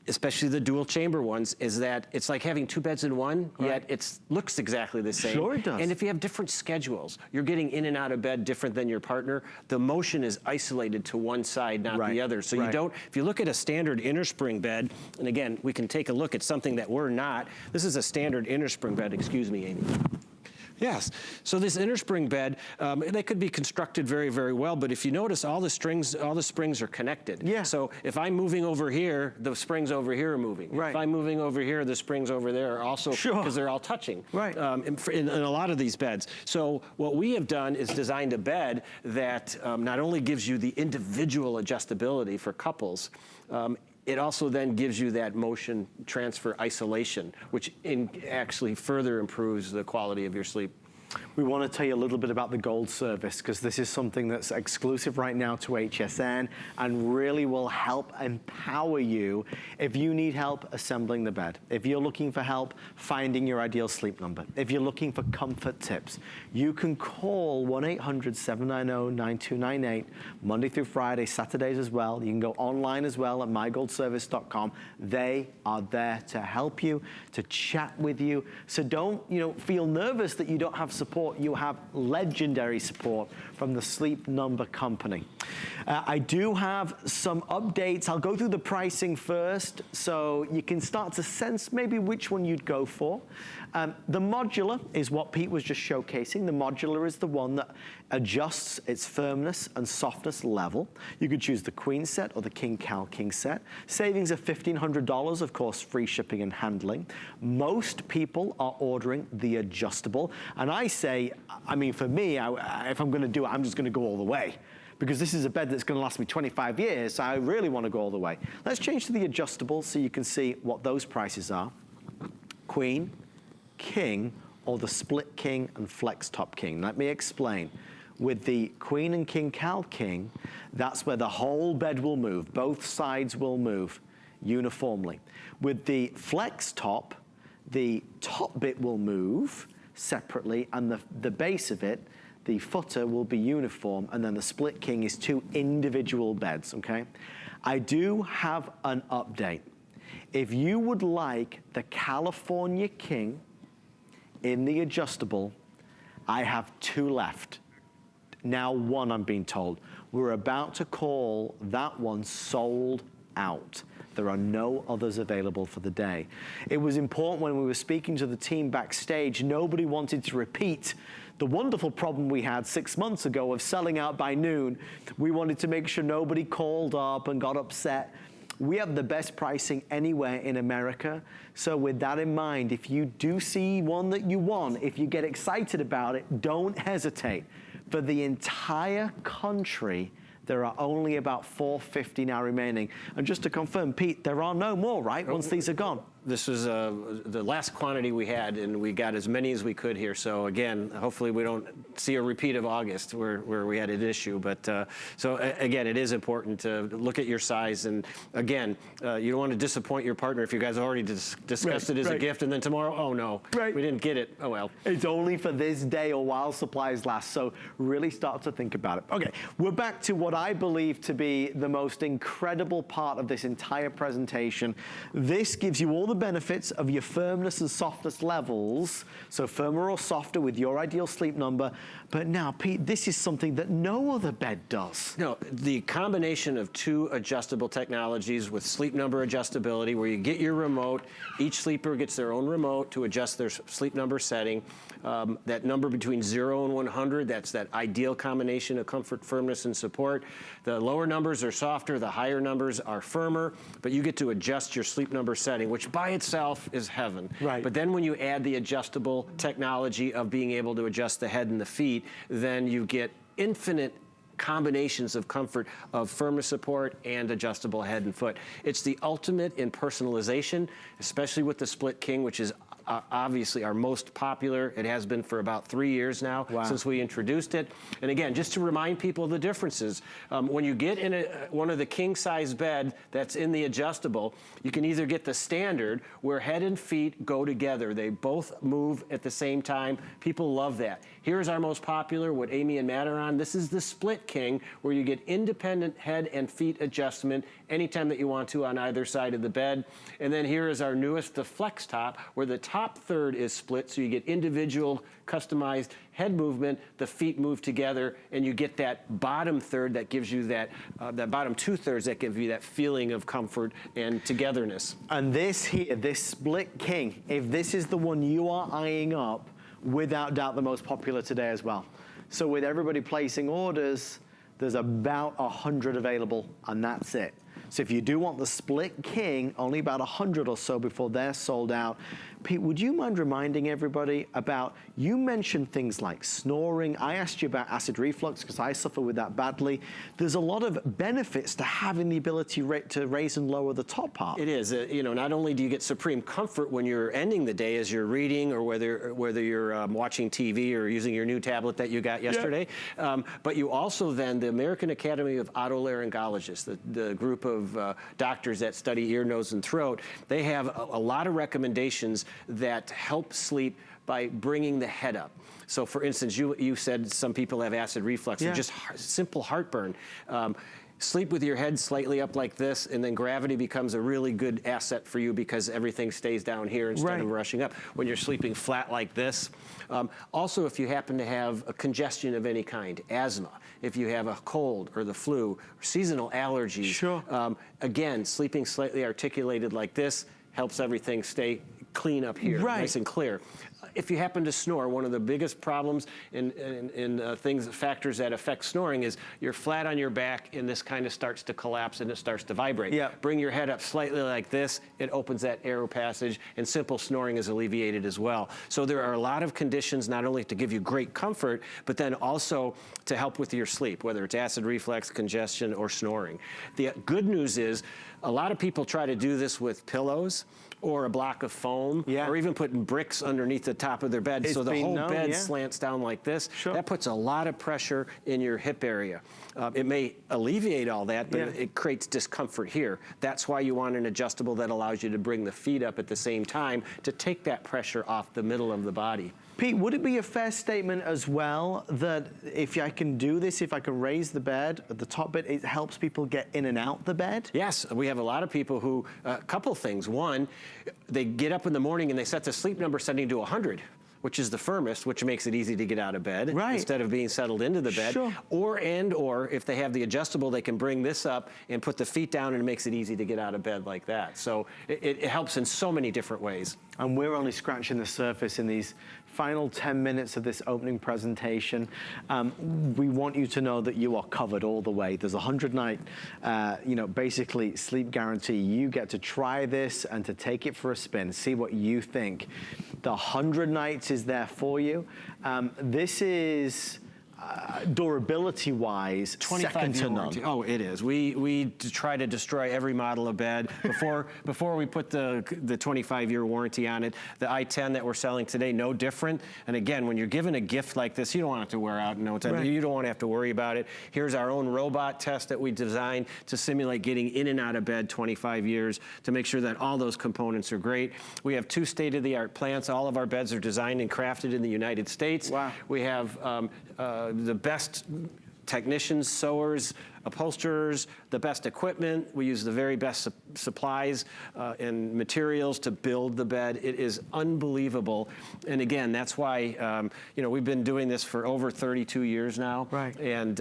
C: especially the dual chamber ones, is that it's like having 2 beds in one, yet it looks exactly the same.
B: Sure it does.
C: And if you have different schedules, you're getting in and out of bed different than your partner, the motion is isolated to one side, not the other. So you don't, if you look at a standard inner spring bed, and again, we can take a look at something that we're not. This is a standard inner spring bed, excuse me, Amy. Yes, so this inner spring bed, they could be constructed very, very well, but if you notice, all the springs are connected.
B: Yeah.
C: So if I'm moving over here, the springs over here are moving.
B: Right.
C: If I'm moving over here, the springs over there are also, because they're all touching.
B: Right.
C: In a lot of these beds. So what we have done is designed a bed that not only gives you the individual adjustability for couples, it also then gives you that motion transfer isolation, which actually further improves the quality of your sleep.
B: We want to tell you a little bit about the Gold service, because this is something that's exclusive right now to HSN and really will help empower you if you need help assembling the bed, if you're looking for help finding your ideal sleep number, if you're looking for comfort tips. You can call 1-800-790-9298 Monday through Friday, Saturdays as well. You can go online as well at mygoldservice.com. They are there to help you, to chat with you. So don't, feel nervous that you don't have support. You have legendary support from the Sleep Number company. I do have some updates. I'll go through the pricing first so you can start to sense maybe which one you'd go for. The modular is what Pete was just showcasing. The modular is the one that adjusts its firmness and softness level. You could choose the Queen set or the King Cal King set. Savings of $1,500, of course, free shipping and handling. Most people are ordering the adjustable. And I say, for me, if I'm gonna do it, I'm just gonna go all the way, because this is a bed that's gonna last me 25 years, so I really wanna go all the way. Let's change to the adjustable so you can see what those prices are. Queen, King, or the Split King and Flex Top King. Let me explain. With the Queen and King Cal King, that's where the whole bed will move. Both sides will move uniformly. With the Flex Top, the top bit will move separately, and the base of it, the footer, will be uniform, and then the Split King is two individual beds, okay? I do have an update. If you would like the California King in the adjustable, I have 2 left. Now 1, I'm being told. We're about to call that one sold out. There are no others available for the day. It was important when we were speaking to the team backstage, nobody wanted to repeat the wonderful problem we had 6 months ago of selling out by noon. We wanted to make sure nobody called up and got upset. We have the best pricing anywhere in America. So with that in mind, if you do see one that you want, if you get excited about it, don't hesitate. For the entire country, there are only about 450 now remaining. And just to confirm, Pete, there are no more, right, once these are gone?
C: This was the last quantity we had, and we got as many as we could here. So again, hopefully we don't see a repeat of August where we had an issue. But so again, it is important to look at your size. And again, you don't want to disappoint your partner if you guys already discussed it as a gift, and then tomorrow, oh no, we didn't get it. Oh well.
B: It's only for this day or while supplies last. So really start to think about it. Okay, we're back to what I believe to be the most incredible part of this entire presentation. This gives you all the benefits of your firmness and softness levels, so firmer or softer with your ideal sleep number. But now, Pete, this is something that no other bed does.
C: No, the combination of 2 adjustable technologies with sleep number adjustability, where you get your remote, each sleeper gets their own remote to adjust their sleep number setting. That number between 0 and 100, that's that ideal combination of comfort, firmness, and support. The lower numbers are softer, the higher numbers are firmer, but you get to adjust your sleep number setting, which by itself is heaven.
B: Right.
C: But then when you add the adjustable technology of being able to adjust the head and the feet, then you get infinite combinations of comfort of firmness support and adjustable head and foot. It's the ultimate in personalization, especially with the Split King, which is obviously our most popular. It has been for about 3 years now since we introduced it. And again, just to remind people of the differences, when you get in one of the king size bed that's in the adjustable, you can either get the standard where head and feet go together. They both move at the same time. People love that. Here's our most popular, what Amy and Matt are on. This is the Split King, where you get independent head and feet adjustment anytime that you want to on either side of the bed. And then here is our newest, the Flex Top, where the top third is split, so you get individual customized head movement, the feet move together, and you get that bottom third that gives you that bottom 2/3 that give you that feeling of comfort and togetherness.
B: And this here, this Split King, if this is the one you are eyeing up, without doubt the most popular today as well. So with everybody placing orders, there's about 100 available, and that's it. So if you do want the split king, only about 100 or so before they're sold out. Pete, would you mind reminding everybody about, you mentioned things like snoring. I asked you about acid reflux because I suffer with that badly. There's a lot of benefits to having the ability to raise and lower the top part.
C: It is. You know, not only do you get supreme comfort when you're ending the day as you're reading, or whether you're watching TV or using your new tablet that you got yesterday, but you also then, the American Academy of Otolaryngologists, the group of doctors that study ear, nose, and throat, they have a lot of recommendations that help sleep by bringing the head up. So for instance, you said some people have acid reflux, or just simple heartburn. Sleep with your head slightly up like this, and then gravity becomes a really good asset for you because everything stays down here instead of rushing up. When you're sleeping flat like this. Also, if you happen to have a congestion of any kind, asthma, if you have a cold or the flu, or seasonal allergies, again, sleeping slightly articulated like this helps everything stay clean up here, nice and clear. If you happen to snore, one of the biggest problems in factors that affect snoring is you're flat on your back and this kind of starts to collapse and it starts to vibrate. Bring your head up slightly like this, it opens that aero passage, and simple snoring is alleviated as well. So there are a lot of conditions not only to give you great comfort, but then also to help with your sleep, whether it's acid reflux, congestion, or snoring. The good news is a lot of people try to do this with pillows or a block of foam, or even putting bricks underneath the top of their bed, so the whole bed slants down like this. That puts a lot of pressure in your hip area. It may alleviate all that, but it creates discomfort here. That's why you want an adjustable that allows you to bring the feet up at the same time to take that pressure off the middle of the body.
B: Pete, would it be a fair statement as well that if I can do this, if I can raise the bed at the top bit, it helps people get in and out the bed?
C: Yes, we have a lot of people who, a couple things. One, they get up in the morning and they set the sleep number setting to 100. Which is the firmest, which makes it easy to get out of bed instead of being settled into the bed. Or if they have the adjustable, they can bring this up and put the feet down, and it makes it easy to get out of bed like that. So it helps in so many different ways.
B: And we're only scratching the surface in these final 10 minutes of this opening presentation. We want you to know that you are covered all the way. There's a 100-night, basically sleep guarantee. You get to try this and to take it for a spin, see what you think. The 100 nights is there for you. This is durability-wise, second to none.
C: Oh, it is. We try to destroy every model of bed before we put the 25-year warranty on it. The i10 that we're selling today, no different. And again, when you're given a gift like this, you don't want it to wear out in no time. You don't want to have to worry about it. Here's our own robot test that we designed to simulate getting in and out of bed 25 years to make sure that all those components are great. We have 2 state-of-the-art plants. All of our beds are designed and crafted in the United States. We have the best technicians, sewers, upholsterers, the best equipment. We use the very best supplies and materials to build the bed. It is unbelievable. And again, that's why, we've been doing this for over 32 years now. And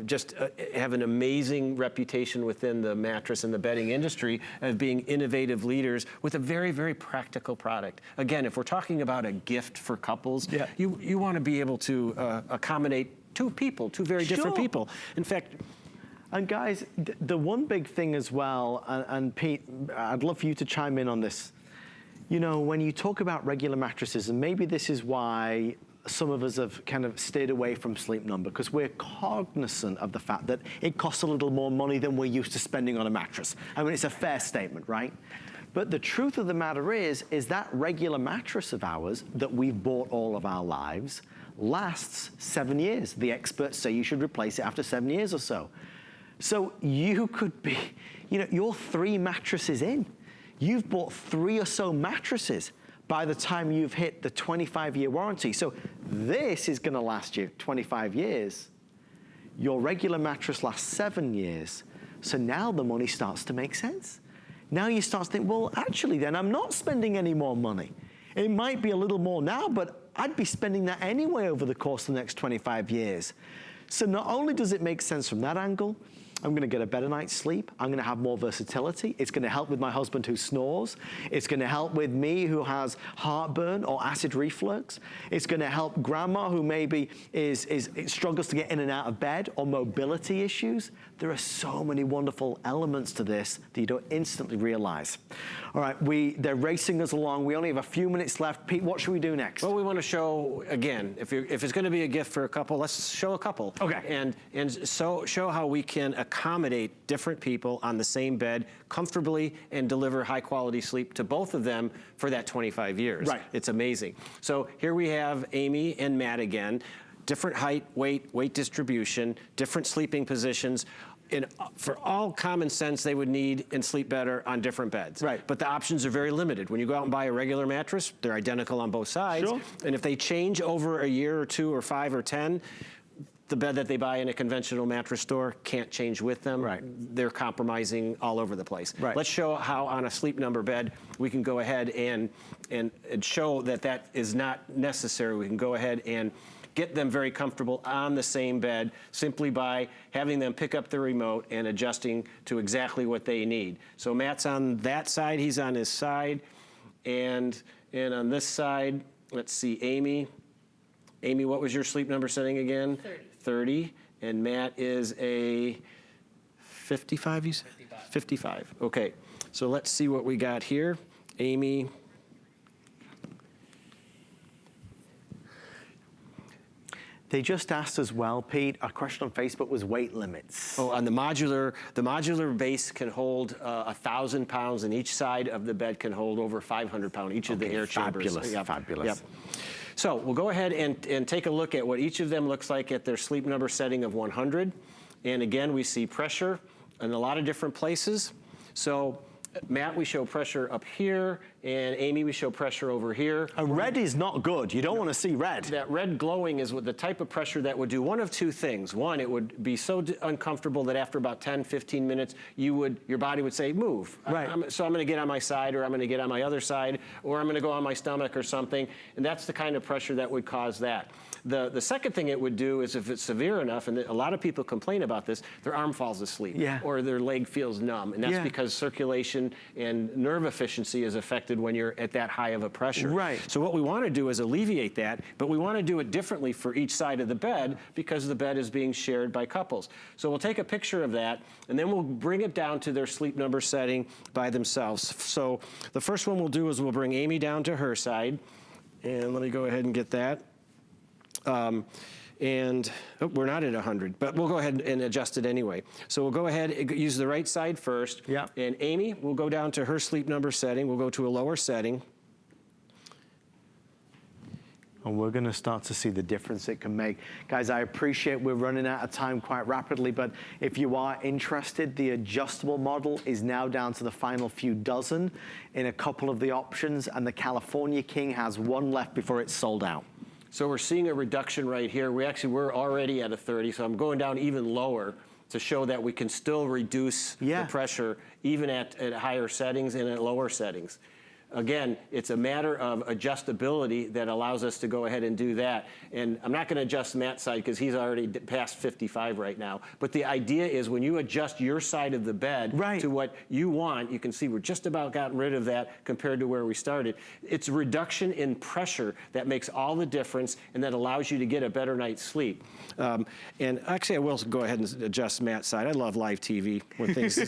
C: just have an amazing reputation within the mattress and the bedding industry of being innovative leaders with a very, very practical product. Again, if we're talking about a gift for couples, you want to be able to accommodate 2 people, 2 very different people. In fact,
B: and guys, the one big thing as well, and Pete, I'd love for you to chime in on this. You know, when you talk about regular mattresses, and maybe this is why some of us have kind of stayed away from Sleep Number, because we're cognizant of the fact that it costs a little more money than we're used to spending on a mattress. I mean, it's a fair statement, right? But the truth of the matter is that regular mattress of ours that we've bought all of our lives lasts 7 years. The experts say you should replace it after 7 years or so. So you could be, you're 3 mattresses in. You've bought 3 or so mattresses by the time you've hit the 25-year warranty. So this is gonna last you 25 years. Your regular mattress lasts 7 years. So now the money starts to make sense. Now you start to think, well, actually then I'm not spending any more money. It might be a little more now, but I'd be spending that anyway over the course of the next 25 years. So not only does it make sense from that angle, I'm gonna get a better night's sleep. I'm gonna have more versatility. It's gonna help with my husband who snores. It's gonna help with me who has heartburn or acid reflux. It's gonna help grandma who maybe struggles to get in and out of bed, or mobility issues. There are so many wonderful elements to this that you don't instantly realize. All right, they're racing us along. We only have a few minutes left. Pete, what should we do next?
C: Well, we want to show, again, if it's going to be a gift for a couple, let's show a couple.
B: Okay.
C: And so show how we can accommodate different people on the same bed comfortably and deliver high quality sleep to both of them for that 25 years.
B: Right.
C: It's amazing. So here we have Amy and Matt again. Different height, weight distribution, different sleeping positions. For all common sense, they would need and sleep better on different beds.
B: Right.
C: But the options are very limited. When you go out and buy a regular mattress, they're identical on both sides.
B: Sure.
C: And if they change over a year or 2 or 5 or 10, the bed that they buy in a conventional mattress store can't change with them.
B: Right.
C: They're compromising all over the place.
B: Right.
C: Let's show how on a Sleep Number bed we can go ahead and show that is not necessary. We can go ahead and get them very comfortable on the same bed simply by having them pick up the remote and adjusting to exactly what they need. So Matt's on that side, he's on his side, and on this side, let's see, Amy. Amy, what was your Sleep Number setting again?
D: 30.
C: 30, and Matt is a 55, you said?
D: 55.
C: 55, okay. So let's see what we got here. Amy.
B: They just asked as well, Pete, a question on Facebook was weight limits.
C: Oh, on the modular base can hold 1,000 pounds, and each side of the bed can hold over 500 pounds, each of the air chambers.
B: Fabulous,
C: Yep.
B: fabulous.
C: Yep. So we'll go ahead and take a look at what each of them looks like at their Sleep Number setting of 100. And again, we see pressure in a lot of different places. So Matt, we show pressure up here, and Amy, we show pressure over here.
B: And red is not good. You don't want to see red.
C: That red glowing is the type of pressure that would do one of two things. One, it would be so uncomfortable that after about 10, 15 minutes, your body would say, move.
B: Right.
C: So I'm going to get on my side, or I'm going to get on my other side, or I'm going to go on my stomach or something. And that's the kind of pressure that would cause that. The second thing it would do is if it's severe enough, and a lot of people complain about this, their arm falls asleep, or their leg feels numb. And that's because circulation and nerve efficiency is affected when you're at that high of a pressure.
B: Right.
C: So what we want to do is alleviate that, but we want to do it differently for each side of the bed because the bed is being shared by couples. So we'll take a picture of that, and then we'll bring it down to their Sleep Number setting by themselves. So the first one we'll do is we'll bring Amy down to her side, and let me go ahead and get that. We're not at 100, but we'll go ahead and adjust it anyway. So we'll go ahead and use the right side first.
B: Yeah.
C: And Amy will go down to her Sleep Number setting. We'll go to a lower setting.
B: And we're going to start to see the difference it can make. Guys, I appreciate we're running out of time quite rapidly, but if you are interested, the adjustable model is now down to the final few dozen in a couple of the options, and the California King has one left before it's sold out.
C: So we're seeing a reduction right here. We're already at a 30, so I'm going down even lower to show that we can still reduce the pressure even at higher settings and at lower settings. Again, it's a matter of adjustability that allows us to go ahead and do that. And I'm not going to adjust Matt's side because he's already past 55 right now. But the idea is when you adjust your side of the bed to what you want, you can see we're just about gotten rid of that compared to where we started. It's a reduction in pressure that makes all the difference and that allows you to get a better night's sleep. And actually, I will go ahead and adjust Matt's side. I love live TV when things...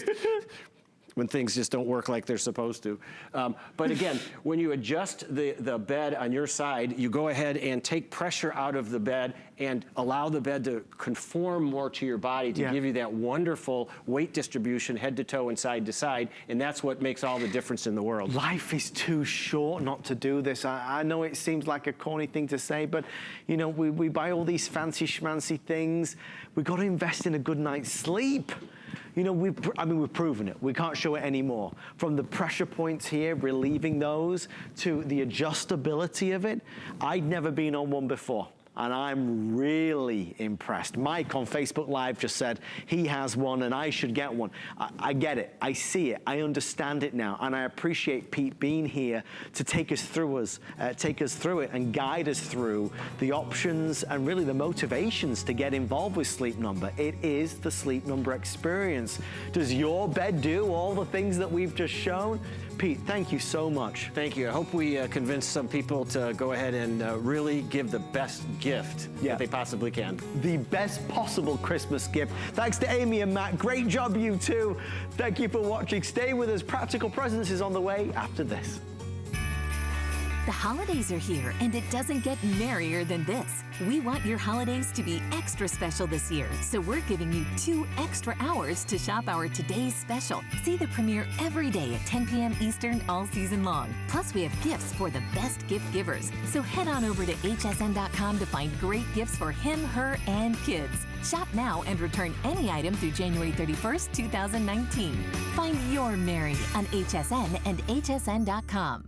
C: when things just don't work like they're supposed to. But again, when you adjust the bed on your side, you go ahead and take pressure out of the bed and allow the bed to conform more to your body to give you that wonderful weight distribution head to toe and side to side, and that's what makes all the difference in the world.
B: Life is too short not to do this. I know it seems like a corny thing to say, but you know, we buy all these fancy schmancy things. We've got to invest in a good night's sleep. You know, we've proven it. We can't show it anymore. From the pressure points here, relieving those, to the adjustability of it. I'd never been on one before. and I'm really impressed. Mike on Facebook Live just said he has one and I should get one. I get it, I see it, I understand it now, and I appreciate Pete being here to take us through it and guide us through the options and really the motivations to get involved with Sleep Number. It is the Sleep Number experience. Does your bed do all the things that we've just shown? Pete, thank you so much.
C: Thank you. I hope we convince some people to go ahead and really give the best gift that they possibly can.
B: The best possible Christmas gift. Thanks to Amy and Matt. Great job, you two. Thank you for watching. Stay with us. Practical Presence is on the way after this.
E: The holidays are here, and it doesn't get merrier than this. We want your holidays to be extra special this year, so we're giving you 2 extra hours to shop our Today's Special. See the premiere every day at 10 p.m. Eastern all season long. Plus, we have gifts for the best gift givers. So head on over to hsn.com to find great gifts for him, her, and kids. Shop now and return any item through January 31st, 2019. Find your Merry on HSN and hsn.com.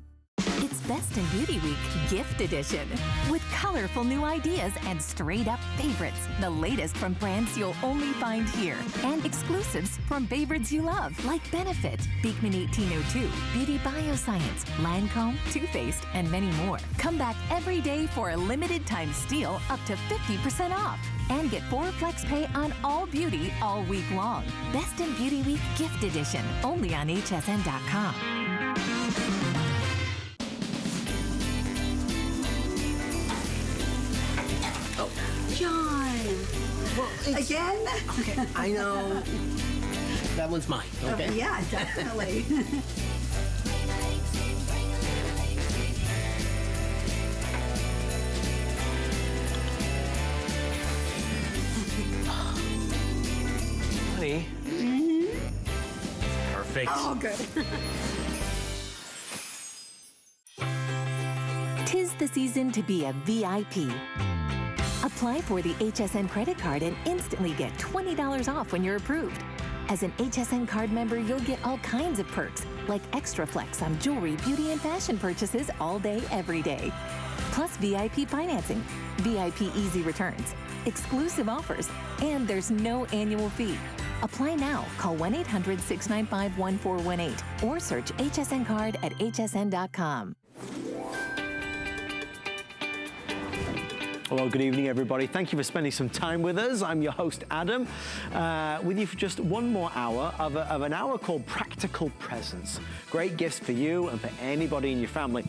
E: It's Best in Beauty Week Gift Edition with colorful new ideas and straight-up favorites. The latest from brands you'll only find here and exclusives from favorites you love like Benefit, Beekman 1802, Beauty Bioscience, Lancome, Too Faced, and many more. Come back every day for a limited time steal up to 50% off. And get 4 Flex Pay on all beauty all week long. Best in Beauty Week Gift Edition, only on hsn.com.
F: John!
D: Well,
F: Again?
D: okay, I know. That one's mine, okay?
F: Yeah, definitely.
D: Honey. Perfect.
F: Oh, good.
E: Tis the season to be a VIP. Apply for the HSN credit card and instantly get $20 off when you're approved. As an HSN card member, you'll get all kinds of perks, like extra flex on jewelry, beauty, and fashion purchases all day, every day. Plus VIP financing, VIP easy returns, exclusive offers, and there's no annual fee. Apply now. Call 1-800-695-1418 or search HSN card at hsn.com.
B: Hello, good evening, everybody. Thank you for spending some time with us. I'm your host, Adam, with you for just one more hour of an hour called Practical Presence. Great gifts for you and for anybody in your family.